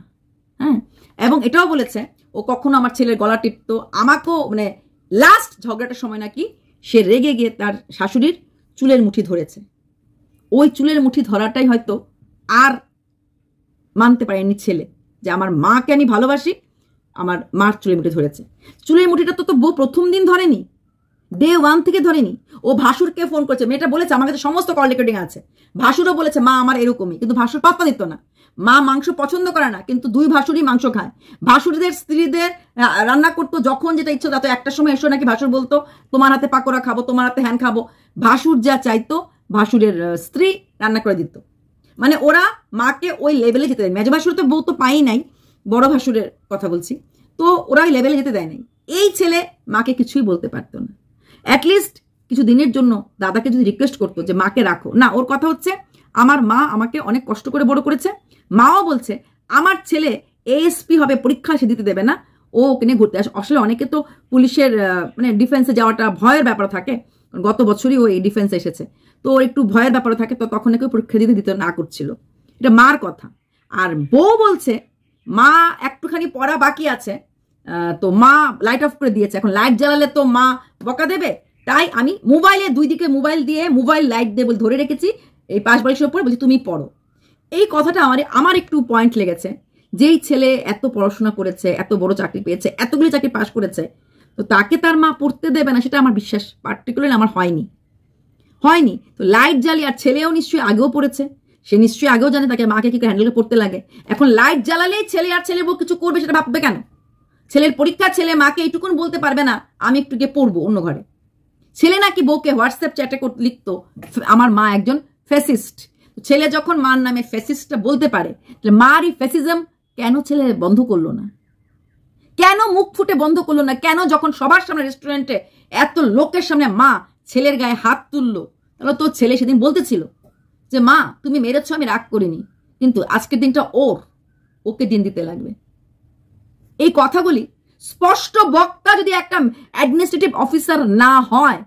হ্যাঁ, এবং এটাও বলেছে ও কখনো আমার ছেলের গলা টিপতো, আমাকেও, মানে লাস্ট ঝগড়াটার সময় নাকি সে রেগে গিয়ে তার শাশুড়ির চুলের মুঠি ধরেছে। ওই চুলের মুঠি ধরাটাই হয়তো আর মানতে পারেনি ছেলে, যে আমার মাকে আমি ভালোবাসি, আমার মার চুলের মুঠি ধরেছে। চুলের মুঠিটা তো বউ প্রথম দিন ধরেনি, ডে 1 থেকে ধরেনি। ও ভাসুরকে ফোন করেছে, মেয়েটা বলেছে আমার কাছে সমস্ত কল রেকর্ডিং আছে, ভাসুরও বলেছে মা আমার এরকমই, কিন্তু ভাসুর পাত্তা দিত না। মা মাংস পছন্দ করে না, কিন্তু 2 ভাসুরই মাংস খায়। ভাসুরদের স্ত্রীদের রান্না করতো যখন যেটা ইচ্ছে, তাতে একটা সময় এসো নাকি ভাসুর বলতো তোমার হাতে পাকোড়া খাবো, তোমার হাতে হ্যান খাবো। ভাসুর যা চাইতো ভাসুরের স্ত্রী রান্না করে দিত। মানে ওরা মাকে ওই লেভেলে যেতে দেয়। মেজ ভাসুর তো বউ তো পাই নাই, বড় ভাসুরের কথা বলছি, তো ওরা ওই লেভেলে যেতে দেয় নাই। এই ছেলে মাকে কিছুই বলতে পারতো না। অ্যাটলিস্ট কিছু দিনের জন্য দাদাকে যদি রিকোয়েস্ট করতো যে মাকে রাখো, না, ওর কথা হচ্ছে আমার মা আমাকে অনেক কষ্ট করে বড় করেছে। মাও বলছে আমার ছেলে এএসপি হবে, পরীক্ষা সে দিতে দেবে না, ও ওকে নিয়ে ঘুরতে আসে। আসলে অনেকে তো পুলিশের মানে ডিফেন্সে যাওয়াটা ভয়ের ব্যাপার থাকে, গত বছরই ও এই ডিফেন্সে এসেছে, তো একটু ভয়ের ব্যাপার থাকে, তো তখন কেউ পরীক্ষা দিতে না করছিল। এটা মার কথা। আর বউ বলছে মা একটুখানি পড়া বাকি আছে, তো মা লাইট অফ করে দিয়েছে, এখন লাইট জ্বালালে তো মা বকা দেবে, তাই আমি মোবাইলে 2 দিকে মোবাইল দিয়ে মোবাইল লাইট দিয়ে ধরে রেখেছি এই পাশ বালিশের উপরে, বলছি তুমি পড়ো। এই কথাটা আমার একটু পয়েন্ট লেগেছে। যেই ছেলে এত পড়াশোনা করেছে, এত বড় চাকরি পেয়েছে, এতগুলি চাকরি পাশ করেছে, তো তাকে তার মা পড়তে দেবে না, সেটা আমার বিশ্বাস পার্টিকুলারলি আমার হয়নি। তো লাইট জ্বালিয়ে, আর ছেলেও নিশ্চয়ই আগেও পড়েছে, সে নিশ্চয়ই আগেও জানে তাকে মাকে কি হ্যান্ডেল করে পড়তে লাগে। এখন লাইট জ্বালালেই ছেলে আর ছেলে বউ কিছু করবে, সেটা ভাববে কেন? ছেলের পরীক্ষা, ছেলে মাকে এইটুকুন বলতে পারবে না আমি একটু গিয়ে পড়বো অন্য ঘরে। ছেলে নাকি বউকে হোয়াটসঅ্যাপ চ্যাটে লিখতো আমার মা একজন ফ্যাসিস্ট। ছেলে যখন মার নামে ফ্যাসিস্টটা বলতে পারে, মার এই ফ্যাসিজম কেন ছেলে বন্ধ করলো না? কেন মুখ ফুটে বন্ধ করলো না? কেন যখন সবার সামনে রেস্টুরেন্টে এত লোকের সামনে মা ছেলের গায়ে হাত তুললো, তাহলে তোর ছেলে সেদিন বলতেছিল যে মা তুমি মেরেছ, আমি রাগ করিনি, কিন্তু আজকের দিনটা ওকে দিন দিতে লাগবে। এই কথাগুলি স্পষ্ট বক্তা যদি একটা অ্যাডমিনিস্ট্রেটিভ অফিসার না হয়,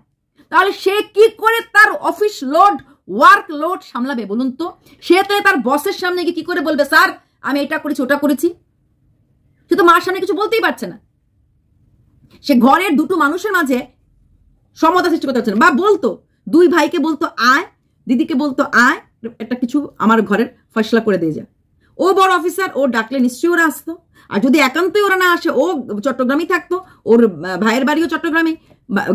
তাহলে সে কি করে তার অফিস লোড, ওয়ার্ক লোড সামলাবে বলুন তো? সে তো তার বসের সামনে গিয়ে কি করে বলবে স্যার আমি এটা করেছি ওটা করেছি? সে তো মার সামনে কিছু বলতেই পারছে না। সে ঘরের 2টো মানুষের মাঝে সমতা সৃষ্টি করতে পারছে না। বা বলতো 2 ভাইকে বলতো আয়, দিদিকে বলতো আয়, একটা কিছু আমার ঘরের ফয়সলা করে দিয়ে যায়। ও বড় অফিসার, ও ডাকলে নিশ্চয়ই ওরা আসতো। আর যদি একান্তই ওরা না আসে, ও চট্টগ্রামেই থাকতো, ওর ভাইয়ের বাড়িও চট্টগ্রামে,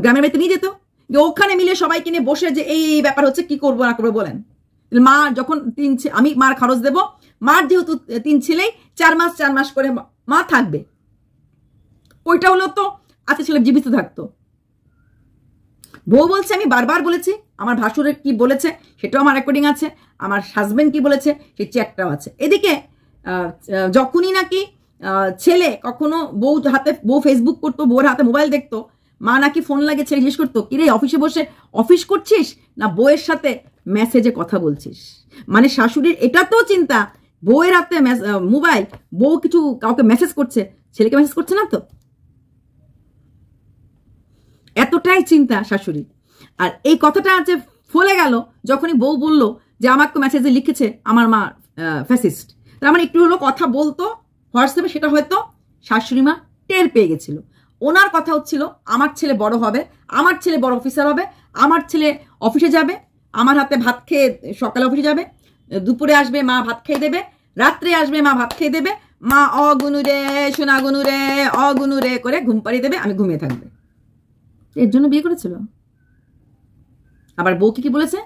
গ্রামের বাড়িতে নিয়ে যেত, ওখানে মিলে সবাইকে নিয়ে বসে যে এই ব্যাপার হচ্ছে, কি করবো না করবো বলেন। মা যখন আমি মার খরচ দেবো, মার যেহেতু 3 ছেলেই 4 মাস করে মা থাকবে, ওইটা হলো তো আজকে ছেলে জীবিত থাকতো। বউ বলছে আমি বারবার বলেছি, আমার ভাসুরের কি বলেছে সেটাও আমার রেকর্ডিং আছে, আমার হাজবেন্ড কি বলেছে সেই চ্যাটটাও আছে। এদিকে যখনই নাকি ছেলে কখনো বউ ফেসবুক করতো, বউর হাতে মোবাইল দেখতো, মা নাকি ফোন লাগে, ছেলে জিজ্ঞেস করতো কিরে অফিসে বসে অফিস করছিস না বউয়ের সাথে মেসেজে কথা বলছিস? মানে শাশুড়ির এটা তো চিন্তা বউয়ের হাতে মোবাইল, বউ কিছু কাউকে মেসেজ করছে, ছেলেকে মেসেজ করছে না তো? এতটাই চিন্তা শাশুড়ি। আর এই কথাটা যে ফলে গেল যখনই বউ বলল যে আমাকে মেসেজে লিখেছে আমার মা ফ্যাসিস্ট, তার মানে একটু হলো কথা বলতো হোয়াটসঅ্যাপে, সেটা হয়তো শাশুড়ি মা টের পেয়ে গেছিল। ওনার কথা হচ্ছিল আমার ছেলে বড় হবে, আমার ছেলে বড় অফিসার হবে, আমার ছেলে অফিসে যাবে, আমার হাতে ভাত খেয়ে সকালে অফিসে যাবে, দুপুরে আসবে মা ভাত খেয়ে দেবে, রাত্রে আসবে মা ভাত খেয়ে দেবে, মা অগুনু রে সোনা গুনু রে অগুনু রে করে ঘুম পাড়িয়ে দেবে, আমি ঘুমিয়ে থাকবে। এর জন্য বিয়ে করেছিল। আবার বউকে কি বলেছে?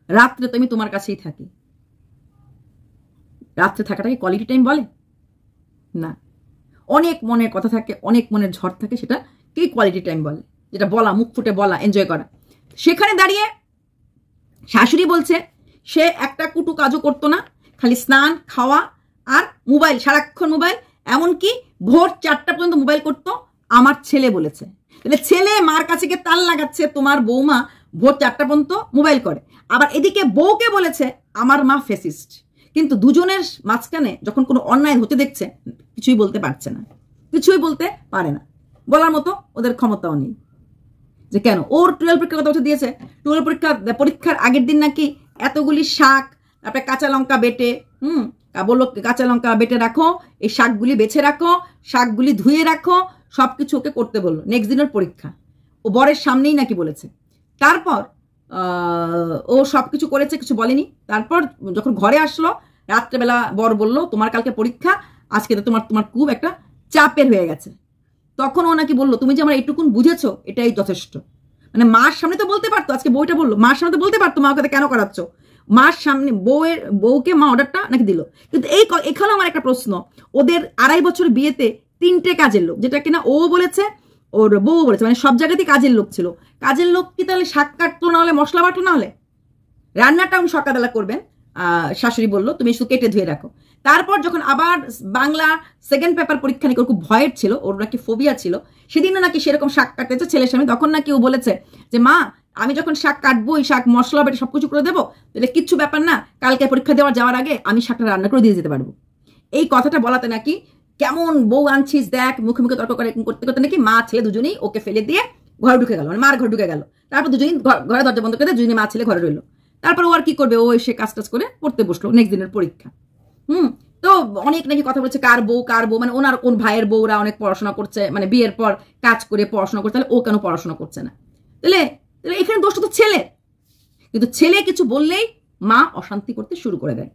রাত্রে তো আমি তোমার কাছেই থাকি। রাত্রে থাকাটাকে কোয়ালিটি টাইম বলে না। অনেক মনের কথা থাকে, অনেক মনের ঝড় থাকে, সেটা কি কোয়ালিটি টাইম বলে, যেটা বলা, মুখ ফুটে বলা, এনজয় করা। সেখানে দাঁড়িয়ে শাশুড়ি বলছে সে একটা কুটু কাজও করতো না, খালি স্নান, খাওয়া আর মোবাইল, সারাক্ষণ মোবাইল, এমনকি ভোর 4টা পর্যন্ত মোবাইল করতো। আমার ছেলে বলেছে, তাহলে ছেলে মার কাছে গিয়ে তাল লাগাচ্ছে তোমার বৌমা ভোর 4টা পর্যন্ত মোবাইল করে। আবার এদিকে বউকে বলেছে আমার মা ফ্যাসিস্ট। কিন্তু দুজনের মাঝখানে যখন কোনো অন্যায় হতে দেখছে, কিছুই বলতে পারছে না, কিছুই বলতে পারে না, বলার মতো ওদের ক্ষমতাও নেই। যে কেন ওর 12 পরীক্ষার কথা বলতে দিয়েছে, 12 পরীক্ষার আগের দিন নাকি এতগুলি শাক, তারপরে কাঁচা লঙ্কা বেটে, বললো কাঁচা লঙ্কা বেটে রাখো, এই শাকগুলি বেছে রাখো, শাকগুলি ধুয়ে রাখো, সবকিছু ওকে করতে বললো। নেক্সট দিনের পরীক্ষা, ও বরের সামনেই নাকি বলেছে। তারপর ও সবকিছু করেছে, কিছু বলেনি। তারপর যখন ঘরে আসলো রাত্রেবেলা, বর বলল তোমার কালকে পরীক্ষা, আজকে তো তোমার খুব একটা চাপের হয়ে গেছে। তখন ও নাকি বললো তুমি যে আমার এইটুকুন বুঝেছো এটাই যথেষ্ট। মানে মার সামনে তো বলতে পারতো, আজকে বউটা বললো মার সামনে তো বলতে পারতো মা ওকে কেন করাচ্ছ, মার সামনে বউকে মা অর্ডারটা নাকি দিল। কিন্তু এখানেও আমার একটা প্রশ্ন, ওদের 2.5 বছর বিয়েতে 3টে কাজের লোক, যেটা কিনা ও বলেছে ওর বউ বলেছে, মানে সব জায়গাতেই কাজের লোক ছিল। কাজের লোক কি তাহলে শাক কাটতো না হলে, মশলা বাটো না হলে? রান্নাটা উনি সকালবেলা করবেন, শাশুড়ি বললো তুমি শুধু কেটে ধুয়ে রাখো। তারপর যখন আবার বাংলা সেকেন্ড পেপার পরীক্ষা নিয়ে ওর খুব ভয়ের ছিল, ওর নাকি ফোবিয়া ছিল, সেদিনও নাকি সেরকম শাক কাটতেছে ছেলের সামনে। তখন নাকি ও বলেছে যে মা আমি যখন শাক কাটবো, এই শাক মশলা বেটে সবকিছু করে দেবো, তাহলে কিচ্ছু ব্যাপার না, কালকে পরীক্ষা যাওয়ার আগে আমি শাকটা রান্না করে দিয়ে যেতে পারবো। এই কথাটা বলাতে নাকি কেমন বউ আনছিস দেখ, মুখে মুখে তর্ক করে করতে করতে নাকি মা ছেলে দুজনেই ওকে ফেলে দিয়ে ঘরে ঢুকে গেল, মানে মার ঘরে ঢুকে গেল। তারপর দুজনেই ঘরে দরজা বন্ধ করে দুজনে মা ছেলে ঘরে রইলো। তারপর ও আর কি করবে, ও এসে কাজ টাজ করে পড়তে বসলো, নেক্সট দিনের পরীক্ষা। তো অনেক নাকি কথা বলেছে কার বউ, মানে ওনার কোন ভাইয়ের বউরা অনেক পড়াশোনা করছে, মানে বিয়ের পর কাজ করে পড়াশোনা করছে, তাহলে ও কেন পড়াশোনা করছে না? তাহলে এখানে দোষটা তো ছেলে। কিন্তু ছেলে কিছু বললেই মা অশান্তি করতে শুরু করে দেয়।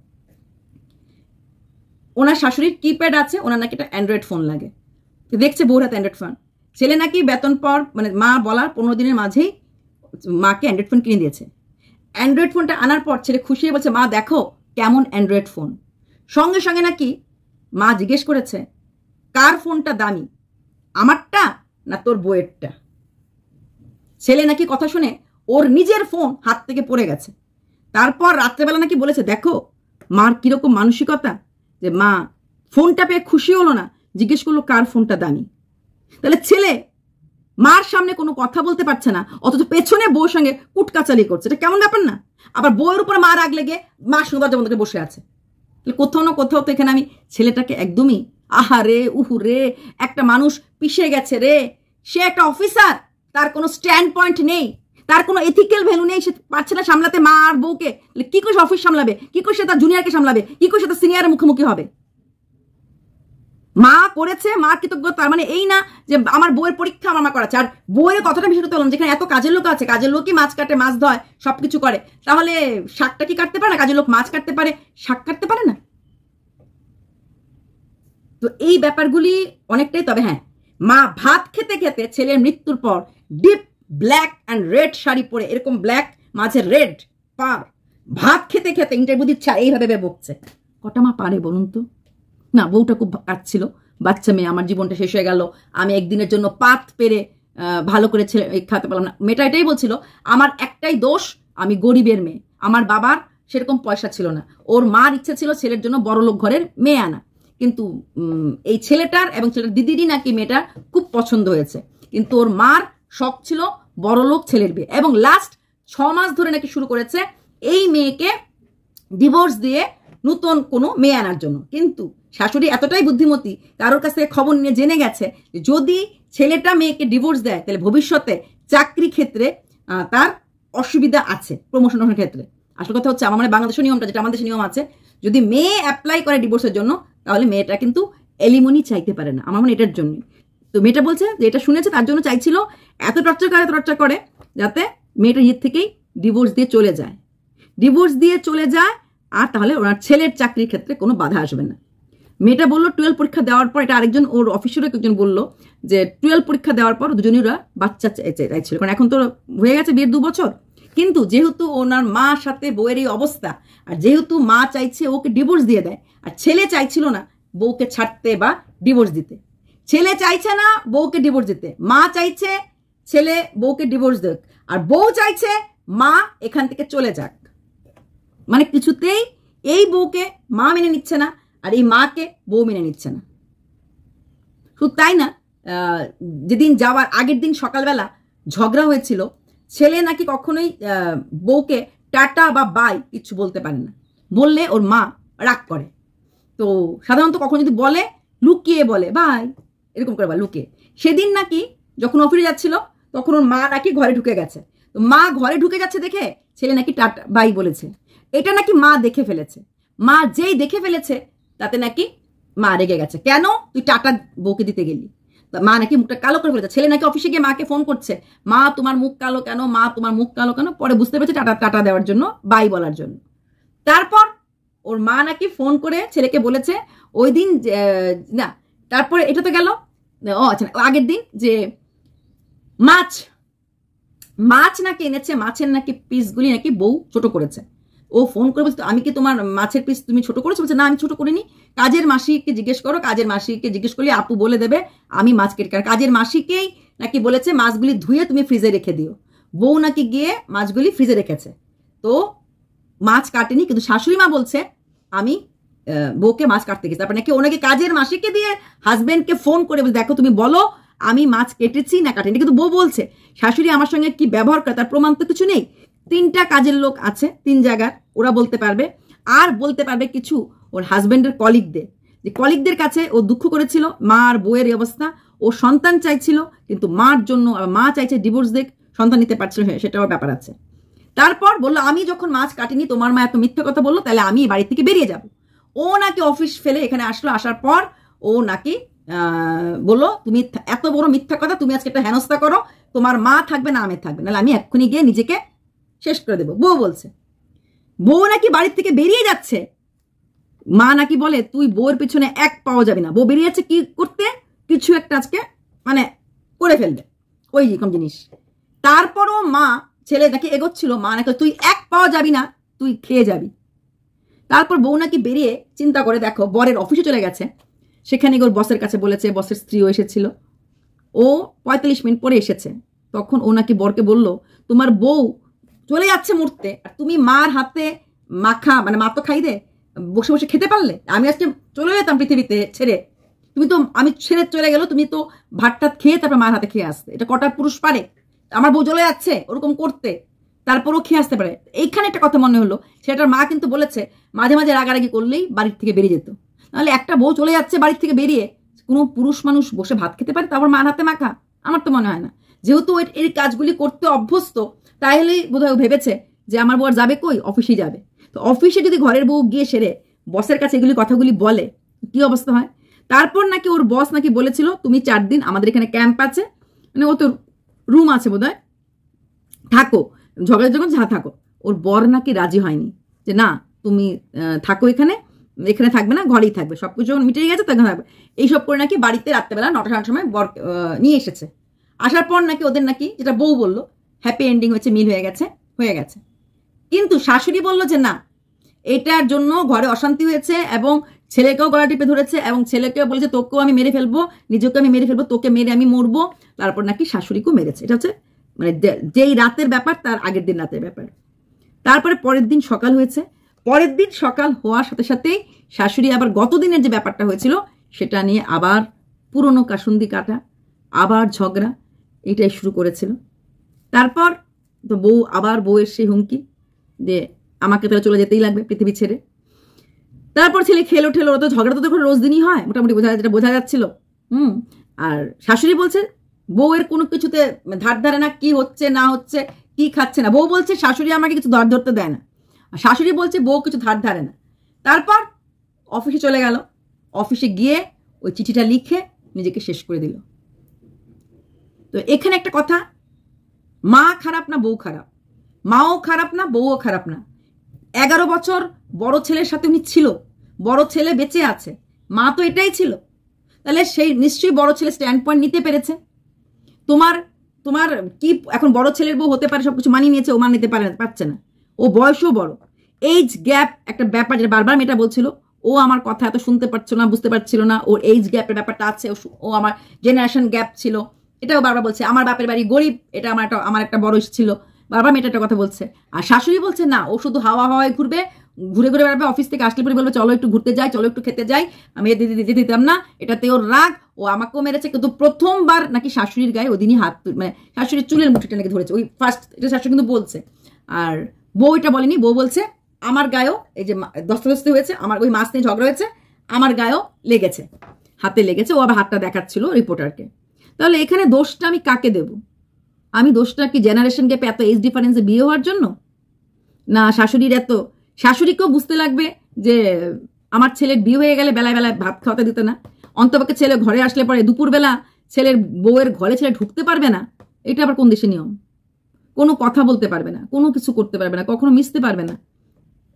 ওনার শাশুড়ির কিপ্যাড আছে, ওনার নাকি একটা অ্যান্ড্রয়েড ফোন লাগে, দেখছে বউর হাতে অ্যান্ড্রয়েড ফোন। ছেলে নাকি বেতন পর, মানে মা বলার 15 দিনের মাঝেই মাকে অ্যান্ড্রয়েড ফোন কিনে দিয়েছে। অ্যান্ড্রয়েড ফোনটা আনার পর ছেলে খুশি হয়ে বলছে মা দেখো কেমন অ্যান্ড্রয়েড ফোন। সঙ্গে সঙ্গে নাকি মা জিজ্ঞেস করেছে কার ফোনটা দামি, আমারটা না তোর বউয়েরটা? ছেলে নাকি কথা শুনে ওর নিজের ফোন হাত থেকে পড়ে গেছে। তারপর রাত্রেবেলা নাকি বলেছে দেখো মার কিরকম মানসিকতা, যে মা ফোনটা পেয়ে খুশি হলো না, জিজ্ঞেস করলো কার ফোনটা দামি। তাহলে ছেলে মার সামনে কোনো কথা বলতে পারছে না, অথচ পেছনে বউর সঙ্গে কুটকাচালি করছে, এটা কেমন ব্যাপার না? আবার বউয়ের উপরে মা রাগ লেগে মা দরজা বন্ধ করে বসে আছে। কোথাও না কোথাও তো এখানে আমি ছেলেটাকে একদমই আহারে উহুরে, একটা মানুষ পিছিয়ে গেছে রে, সে একটা অফিসার, তার কোনো স্ট্যান্ড পয়েন্ট নেই, তার কোনো এথিক্যাল ভ্যালু নেই, সে পারছে না সামলাতে মা আর বউকে। কি করে অফিস সামলাবে, কি করে সে তার জুনিয়রকে সামলাবে, কি করে সে তার সিনিয়রের মুখোমুখি হবে? মা করেছে, মা কৃতজ্ঞ, তার মানে এই না যে আমার বউয়ের পরীক্ষা আমার মা করাচ্ছে। আর বউয়ের কথাটা বিশেষ করতে বললাম, যেখানে এত কাজের লোক আছে, কাজের লোকই মাছ কাটে, মাছ ধয়, সবকিছু করে, তাহলে শাকটা কি কাটতে পারে না? কাজের লোক মাছ কাটতে পারে, শাক কাটতে পারে না? তো এই ব্যাপারগুলি অনেকটাই। তবে হ্যাঁ, মা ভাত খেতে খেতে ছেলের মৃত্যুর পর deep black and red sari পরে, এরকম ব্ল্যাক মাঝে রেড পার, ভাত খেতে খেতে ইন্টারভিউ দিচ্ছে, এইভাবে বকছে। কটা মা পারে বলুন তো? না, বউটা খুব কাঁদছিল, বাচ্চা মেয়ে, আমার জীবনটা শেষ হয়ে গেল, আমি একদিনের জন্য পাত পেরে ভালো করে ছেলে খাওয়াতে পারলাম না। মেয়েটা এটাই বলছিল আমার একটাই দোষ, আমি গরিবের মেয়ে, আমার বাবার সেরকম পয়সা ছিল না, ওর মার ইচ্ছে ছিল ছেলের জন্য বড়লোক ঘরের মেয়ে আনা। কিন্তু এই ছেলেটার এবং ছেলেটার দিদিরই নাকি মেয়েটার খুব পছন্দ হয়েছে, কিন্তু ওর মার শখ ছিল বড়লোক ছেলের বিয়ে। এবং লাস্ট 6 মাস ধরে নাকি শুরু করেছে এই মেয়েকে ডিভোর্স দিয়ে নতুন কোনো মেয়ে আনার জন্য। কিন্তু শাশুড়ি এতটাই বুদ্ধিমতী, কারোর কাছ থেকে খবর নিয়ে জেনে গেছে যদি ছেলেটা মেয়েকে ডিভোর্স দেয় তাহলে ভবিষ্যতে চাকরি ক্ষেত্রে তার অসুবিধা আছে, প্রমোশনের ক্ষেত্রে। আসল কথা হচ্ছে আমার মানে বাংলাদেশের নিয়মটা, যেটা আমাদের দেশের নিয়ম আছে, যদি মেয়ে অ্যাপ্লাই করে ডিভোর্সের জন্য তাহলে মেয়েটা কিন্তু এলিমনি চাইতে পারে না, আমার মানে এটার জন্য। তো মেয়েটা বলছে যে এটা শুনেছে তার জন্য চাইছিল, এত টর্চার করে যাতে মেয়েটা নিজের থেকেই ডিভোর্স দিয়ে চলে যায়, আর তাহলে ওনার ছেলের চাকরির ক্ষেত্রে কোনো বাধা আসবে না। মেয়েটা বললো 12 পরীক্ষা দেওয়ার পর, এটা আরেকজন ওর অফিসেরও একজন বললো যে 12 পরীক্ষা দেওয়ার পর দুজনই ওরা বাচ্চা চাইছিল, কারণ এখন তো হয়ে গেছে বিয়ের 2 বছর। কিন্তু যেহেতু ওনার মার সাথে বউয়ের এই অবস্থা, আর যেহেতু মা চাইছে ওকে ডিভোর্স দিয়ে দেয়, আর ছেলে চাইছিল না বউকে ছাড়তে বা ডিভোর্স দিতে, ছেলে চাইছে না বউকে ডিভোর্স দিতে, মা চাইছে ছেলে বউকে ডিভোর্স দেখ, আর বউ চাইছে মা এখান থেকে চলে যাক। মানে কিছুতেই এই বউকে মা মেনে নিচ্ছে না, আর এই মাকে বউ মেনে নিচ্ছে না। শুধু তাই না, যেদিন যাওয়ার আগের দিন সকালবেলা ঝগড়া হয়েছিল, ছেলে নাকি কখনোই বউকে টাটা বা বাই কিছু বলতে পারে না, বললে ওর মা রাগ করে। তো সাধারণত কখন যদি বলে লুকিয়ে বলে বাই, এরকম করে বা লুকিয়ে। সেদিন নাকি যখন অফিসে যাচ্ছিল তখন ওর মা নাকি ঘরে ঢুকে গেছে, তো মা ঘরে ঢুকে যাচ্ছে দেখে ছেলে নাকি টাটা বাই বলেছে। এটা নাকি মা দেখে ফেলেছে, মা যেই দেখে ফেলেছে তাতে নাকি মা রেগে গেছে, কেন তুই টাটা বউকে দিতে গেলি। মা নাকি মুখটা কালো করে ফেলেছে। ছেলে নাকি অফিসে গিয়ে মাকে ফোন করছে, মা তোমার মুখ কালো কেন, মা তোমার মুখ কালো কেন। পরে বুঝতে পেরেছে টাটা দেওয়ার জন্য, বাই বলার জন্য। তারপর ওর মা নাকি ফোন করে ছেলেকে বলেছে ওই দিন না, তারপরে এটা তো গেল। ও আচ্ছা, আগের দিন যে মাছ নাকি এনেছে, মাছের নাকি পিসগুলি নাকি বউ ছোট করেছে। ও ফোন করে বলছে আমি কি তোমার মাছের পিস তুমি ছোট করেছো? বলছে না আমি ছোট করিনি, কাজের মাসিকে জিজ্ঞেস করো, কাজের মাসিকে জিজ্ঞেস করলে আপু বলে দেবে আমি মাছ কেটে। কাজের মাসিকেই নাকি বলেছে মাছগুলি ধুয়ে তুমি ফ্রিজে রেখে দিও। বউ নাকি গিয়ে মাছগুলি ফ্রিজে রেখেছে, তো মাছ কাটেনি। কিন্তু শাশুড়ি মা বলছে আমি বউকে মাছ কাটতে গেছি। তারপর নাকি ওনাকে কাজের মাসিকে দিয়ে হাজবেন্ডকে ফোন করে বলে দেখো তুমি বলো আমি মাছ কেটেছি না কাটেনি। কিন্তু বউ বলছে শাশুড়ি আমার সঙ্গে কি ব্যবহার করে তার প্রমাণ তো কিছু নেই। 3টা কাজের লোক আছে 3 জায়গার, ওরা বলতে পারবে। আর বলতে পারবে কিছু ওর হাজবেন্ডের কলিগদের, যে কলিগদের কাছে ও দুঃখ করেছিল মা আর বউয়ের অবস্থা। ও সন্তান চাইছিল কিন্তু মার জন্য, মা চাইছে ডিভোর্স দেখ, সন্তান নিতে পারছিল, সেটাও ব্যাপার আছে। তারপর বললো আমি যখন মাছ কাটিনি তোমার মা এত মিথ্যা কথা বললো, তাহলে আমি বাড়ি থেকে বেরিয়ে যাব। ও নাকি অফিস ফেলে এখানে আসলো, আসার পর ও নাকি বললো তুমি এত বড় মিথ্যা কথা, তুমি আজকে একটা হেনস্থা করো, তোমার মা থাকবে না আমি থাকবে, নাহলে আমি এক্ষুনি গিয়ে নিজেকে শেষ করে দেবো। বউ বলছে, বউ নাকি বাড়ির থেকে বেরিয়ে যাচ্ছে। মা নাকি বলে তুই বউয়ের পিছনে এক পাওয়া যাবে না। বউ বেরিয়ে যাচ্ছে কি করতে, কিছু একটা আজকে মানে করে ফেলবে ওই রকম জিনিস। তারপরও মা ছেলে নাকি এগোচ্ছিল, মা নাকি তুই এক পাওয়া যাবি না, তুই খেয়ে যাবি। তারপর বউ নাকি বেরিয়ে চিন্তা করে দেখো বরের অফিসে চলে গেছে, সেখানে ওর বসের কাছে বলেছে, বসের স্ত্রীও এসেছিল, ও 45 মিনিট পরে এসেছে। তখন ও নাকি বরকে বলল তোমার বউ চলে যাচ্ছে মরতে, আর তুমি মার হাতে মাখা মানে মা তো খাই দে বসে বসে খেতে পারলে, আমি আজকে চলে যেতাম পৃথিবীতে ছেড়ে, তুমি তো আমি ছেড়ে চলে গেল, তুমি তো ভাতটা খেয়ে তারপর মার হাতে খেয়ে আসতে। এটা কটা পুরুষ পারে? আমার বউ চলে যাচ্ছে ওরকম করতে, তারপরও খেয়ে আসতে পারে। এইখানে একটা কথা মনে হলো, সেটার মা কিন্তু বলেছে মাঝে মাঝে রাগারাগি করলেই বাড়ির থেকে বেরিয়ে যেত। নাহলে একটা বউ চলে যাচ্ছে বাড়ির থেকে বেরিয়ে, কোনো পুরুষ মানুষ বসে ভাত খেতে পারে তারপর মার হাতে মাখা? আমার তো মনে হয় না। যেহেতু এই কাজগুলি করতে অভ্যস্ত, তাহলেই বোধহয় ভেবেছে যে আমার বউ আর যাবে কই, অফিসেই যাবে। তো অফিসে যদি ঘরের বউ গিয়ে সেরে বসের কাছে এগুলি কথাগুলি বলে কি অবস্থা হয়। তারপর নাকি ওর বস নাকি বলেছিল তুমি 4 দিন আমাদের এখানে ক্যাম্প আছে, মানে ও তো রুম আছে বোধহয়, থাকো, ঝগড়া যখন যা থাকো। ওর বর নাকি রাজি হয়নি যে না তুমি থাকো এখানে, এখানে থাকবে না, ঘরেই থাকবে, সবকিছু যখন মিটে গেছে তখন থাকবে। এইসব করে নাকি বাড়িতে রাত্রেবেলা 9টা সময় বর নিয়ে এসেছে। আসার পর নাকি ওদের নাকি যেটা বউ বললো হ্যাপি এন্ডিং হয়েছে, মিল হয়ে গেছে। কিন্তু শাশুড়ি বলল যে না, এটার জন্য ঘরে অশান্তি হয়েছে এবং ছেলেকেও গলা টিপে ধরেছে এবং ছেলেকেও বলেছে তোকেও আমি মেরে ফেলবো, নিজেকে আমি মেরে ফেলবো, তোকে মেরে আমি মরবো। তারপর নাকি শাশুড়িকেও মেরেছে। এটা হচ্ছে মানে যেই রাতের ব্যাপার তার আগের দিন রাতের ব্যাপার। তারপরে পরের দিন সকাল হয়েছে, পরের দিন সকাল হওয়ার সাথে সাথেই শাশুড়ি আবার গত দিনের যে ব্যাপারটা হয়েছিল সেটা নিয়ে আবার পুরনো কাসুন্দি কাটা, আবার ঝগড়া, এটাই শুরু করেছিল। তারপর তো বউয়ের সেই হুমকি যে আমাকে তো চলে যেতেই লাগবে পৃথিবী ছেড়ে। তারপর ছেলে খেলো ঠেলো, তো ঝগড়া তো রোজ দিনই হয় মোটামুটি, যেটা বোঝা যাচ্ছিল। আর শাশুড়ি বলছে বউয়ের কোনো কিছুতে ধার ধারে না, কি হচ্ছে না হচ্ছে, কি খাচ্ছে না। বউ বলছে শাশুড়ি আমাকে কিছু ধার ধরতে দেয় না, আর শাশুড়ি বলছে বউ কিছু ধার ধারে না। তারপর অফিসে চলে গেল, অফিসে গিয়ে ওই চিঠিটা লিখে নিজেকে শেষ করে দিল। তো এখানে একটা কথা, মা খারাপ না বউ খারাপ, মাও খারাপ না বউও খারাপ না। 11 বছর বড় ছেলের সাথে উনি ছিল, বড় ছেলে বেঁচে আছে, মা তো এটাই ছিল। তাহলে সেই নিশ্চয়ই বড় ছেলে স্ট্যান্ড পয়েন্ট নিতে পেরেছে। তোমার তোমার কি এখন বড় ছেলের বউ হতে পারে, সবকিছু মানিয়ে নিয়েছে, ও মানিয়ে নিতে পারছে না। ও বয়সও বড়, এইজ গ্যাপ একটা ব্যাপার, যেটা বারবার মেয়েটা বলছিল, ও আমার কথা এত শুনতে পারছো না, বুঝতে পারছিল না, ওর এইজ গ্যাপের ব্যাপারটা আছে, ও আমার জেনারেশন গ্যাপ ছিল, এটাও বারবার বলছে। আমার বাপের বাড়ি গরিব, এটা আমার একটা বড় ছিল, বারবার মেয়েটা একটা কথা বলছে। আর শাশুড়ি বলছে না, ও শুধু হাওয়ায় ঘুরবে, ঘুরে ঘুরে বেড়াবে, অফিস থেকে আসলে পরে বলবে চলো একটু ঘুরতে যাই, চলো একটু খেতে যাই, আমি দিতে দিতাম না, এটাতে ওর রাগ, ও আমাকেও মেরেছে। কিন্তু প্রথমবার নাকি শাশুড়ির গায়ে ওদিনই হাত, মানে শাশুড়ির চুলের মুঠিটা নাকি ধরেছে, ওই ফার্স্ট, এটা শাশুড়ি কিন্তু বলছে। আর বউ এটা বলেনি, বউ বলছে আমার গায়েও এই যে দস্তাদস্তি হয়েছে, আমার ওই মাছ নিয়ে ঝগড়া হয়েছে, আমার গায়েও লেগেছে, হাতে লেগেছে। ও আবার হাতটা দেখাচ্ছিল রিপোর্টারকে। তাহলে এখানে দোষটা আমি কাকে দেব? আমি দোষটা কি জেনারেশন গ্যাপে এত এজ ডিফারেন্সে বিয়ে হওয়ার জন্য? না শাশুড়ির এত, শাশুড়িকেও বুঝতে লাগবে যে আমার ছেলের বিয়ে হয়ে গেলে বেলায় বেলায় ভাত খাওয়াতে দিতে না, অন্তপক্ষে ছেলে ঘরে আসলে পরে দুপুরবেলা ছেলের বউয়ের ঘরে ছেলে ঢুকতে পারবে না। এটা আবার কোন দেশে নিয়ম? কোনো কথা বলতে পারবে না, কোনো কিছু করতে পারবে না, কখনো মিশতে পারবে না।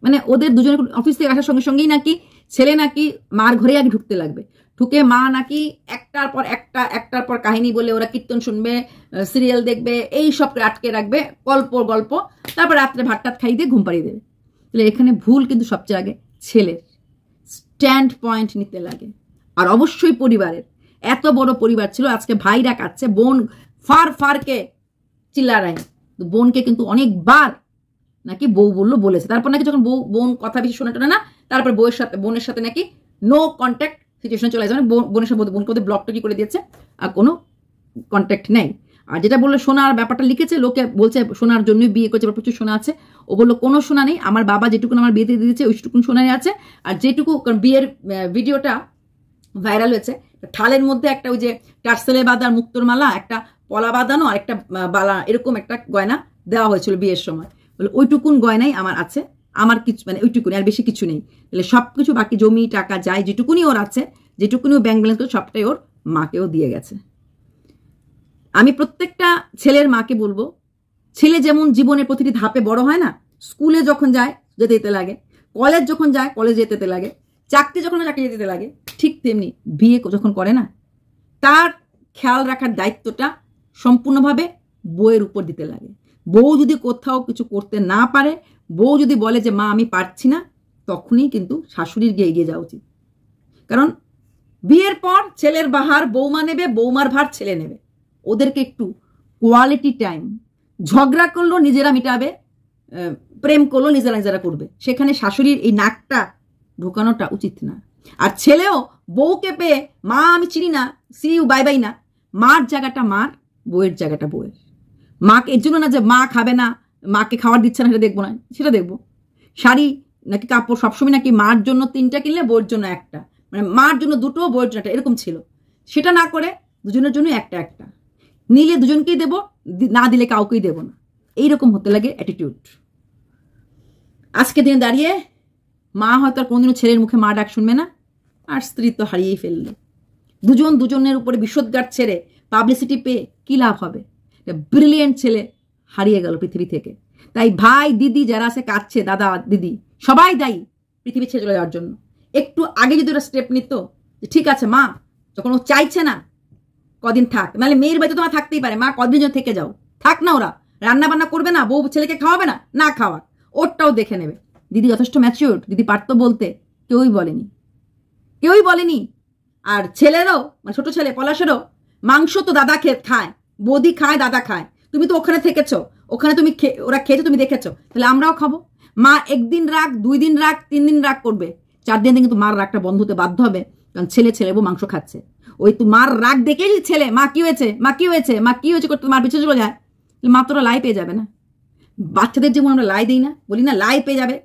মানে ওদের দুজনে অফিস থেকে আসার সঙ্গে সঙ্গেই নাকি ছেলে নাকি মার ঘরে আগে ঢুকতে লাগবে, ঢুকে মা নাকি একটার পর কাহিনী বলে ওরা কীর্তন শুনবে, সিরিয়াল দেখবে, এই সব আটকে রাখবে, গল্প, তারপর রাত্রে ভাত টাত খাইয়ে দিয়ে ঘুম পাড়িয়ে দেবে। তাহলে এখানে ভুল কিন্তু সবচেয়ে আগে ছেলের, স্ট্যান্ড পয়েন্ট নিতে লাগে। আর অবশ্যই পরিবারের, এত বড় পরিবার ছিল, আজকে ভাইরা কাচ্ছে, বোন ফারকে চিল্লারায়, বোনকে কিন্তু অনেকবার নাকি বউ বলেছে। তারপর নাকি যখন বোন কথা বেশি শোনা টোনা না, তারপর বোনের সাথে নাকি নো কন্ট্যাক্ট সিচুয়েশন চলে আসে, মানে বোনের সাথে বোনকে ওদের ব্লকটা কি করে দিয়েছে, আর কোনো কন্ট্যাক্ট নেই। আর যেটা বললো সোনার ব্যাপারটা লিখেছে, লোকে বলছে সোনার জন্যই বিয়ে করেছে, প্রচুর সোনা আছে। ও বললো কোনো সোনা নেই, আমার বাবা যেটুকুন আমার বিয়েতে দিয়েছে ওইটুকুন সোনাই আছে। আর যেটুকু বিয়ের ভিডিওটা ভাইরাল হয়েছে, থালের মধ্যে একটা ওই যে টার্সেলে বাঁধার মুক্তোর মালা, একটা পলা বাঁধানো আর একটা বালা, এরকম একটা গয়না দেওয়া হয়েছিল বিয়ের সময়। বলে ওইটুকুন গয়নাই আমার আছে, আমার কিছু মানে ওইটুকুনি, আর বেশি কিছু নেই। তাহলে সব কিছু বাকি জমি টাকা যায়, যেটুকুনি ওর আছে, যেটুকুনি ও ব্যাংক ব্যালেন্স করে সবটাই ওর মাকেও দিয়ে গেছে। আমি প্রত্যেকটা ছেলের মাকে বলবো, ছেলে যেমন জীবনের প্রতিটি ধাপে বড় হয় না, স্কুলে যখন যায় যেতে লাগে, কলেজ যখন যায় কলেজ যেতে লাগে, চাকরি যখন চাকরি যেতে লাগে, ঠিক তেমনি বিয়ে যখন করে না, তার খেয়াল রাখার দায়িত্বটা সম্পূর্ণভাবে বউয়ের উপর দিতে লাগে। বউ যদি কোথাও কিছু করতে না পারে, বউ যদি বলে যে মা আমি পারছি না, তখনই কিন্তু শাশুড়ির গিয়ে এগিয়ে যাওয়া উচিত। কারণ বিয়ের পর ছেলের বাহার বৌমা নেবে, বৌমার ভার ছেলে নেবে। ওদেরকে একটু কোয়ালিটি টাইম, ঝগড়া করলো নিজেরা মিটাবে, প্রেম করলো নিজেরা করবে, সেখানে শাশুড়ির এই নাকটা ঢোকানোটা উচিত না। আর ছেলেও বউকে পেয়ে মা আমি চিনি না, সি ইউ বাই বাই না, মার জায়গাটা মার, বউয়ের জায়গাটা বউয়ের। মাকে এর জন্য না যে মা খাবে না, মাকে খাবার দিচ্ছে না, সেটা দেখবো না, সেটা দেখবো। শাড়ি নাকি কাপড় সবসময় নাকি মার জন্য 3টা কিনলে বউয়ের জন্য 1টা, মানে মার জন্য 2টো বউয়ের জন্য 1টা, এরকম ছিল। সেটা না করে দুজনের জন্য একটা নিলে দুজনকেই দেবো, না দিলে কাউকেই দেবো না, এইরকম হতে লাগে অ্যাটিটিউড। আজকে দিনে দাঁড়িয়ে মা হয়তো আর কোনোদিনও ছেলের মুখে মা ডাক শুনবে না, আর স্ত্রী তো হারিয়েই ফেললে। দুজনের উপরে বিষোদ্গার ছেড়ে পাবলিসিটি পেয়ে কি লাভ হবে? ব্রিলিয়েন্ট ছেলে হারিয়ে গেল পৃথিবী থেকে। তাই ভাই দিদি যারা আছে কাঁদছে, দাদা দিদি সবাই দায়ী পৃথিবী ছেড়ে চলে যাওয়ার জন্য। একটু আগে যদি ওরা স্টেপ নিত, ঠিক আছে মা যখন ও চাইছে না কদিন থাক, নাহলে মেয়ের বাড়িতে তোমার থাকতেই পারে, মা কদিন জন্য থেকে যাও, থাক না, ওরা রান্না বান্না করবে না, বউ ছেলেকে খাওয়াবে না, না খাওয়া ওরটাও দেখে নেবে। দিদি যথেষ্ট ম্যাচিউর, দিদি পারতো বলতে, কেউই বলেনি। আর ছেলেরও, মানে ছোট ছেলে পলাশেরও মাংস তো দাদা খায়, বৌদি খায়, দাদা খায়, তুমি তো ওখানে থেকেছো, ওখানে তুমি ওরা খেয়েছো, তুমি দেখেছো, তাহলে আমরাও খাবো। মা 1 দিন রাগ, 2 দিন রাগ, 3 দিন রাগ করবে, 4 দিন কিন্তু মার রাগটা বন্ধ হতে বাধ্য হবে, কারণ ছেলে বউ মাংস খাচ্ছে। ওই তো মার রাগ দেখেই ছেলে মা কি হয়েছে করতে মার পিছিয়ে চলে যায়, মা তোরা লাই পেয়ে যাবে না। বাচ্চাদের যেমন আমরা লাই দিই না, বলি না লাই পেয়ে যাবে,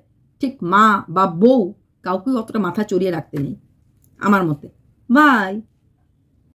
ঠিক মা বা বউ কাউকে অতটা মাথা চড়িয়ে রাখতে নেই আমার মতে। বাই।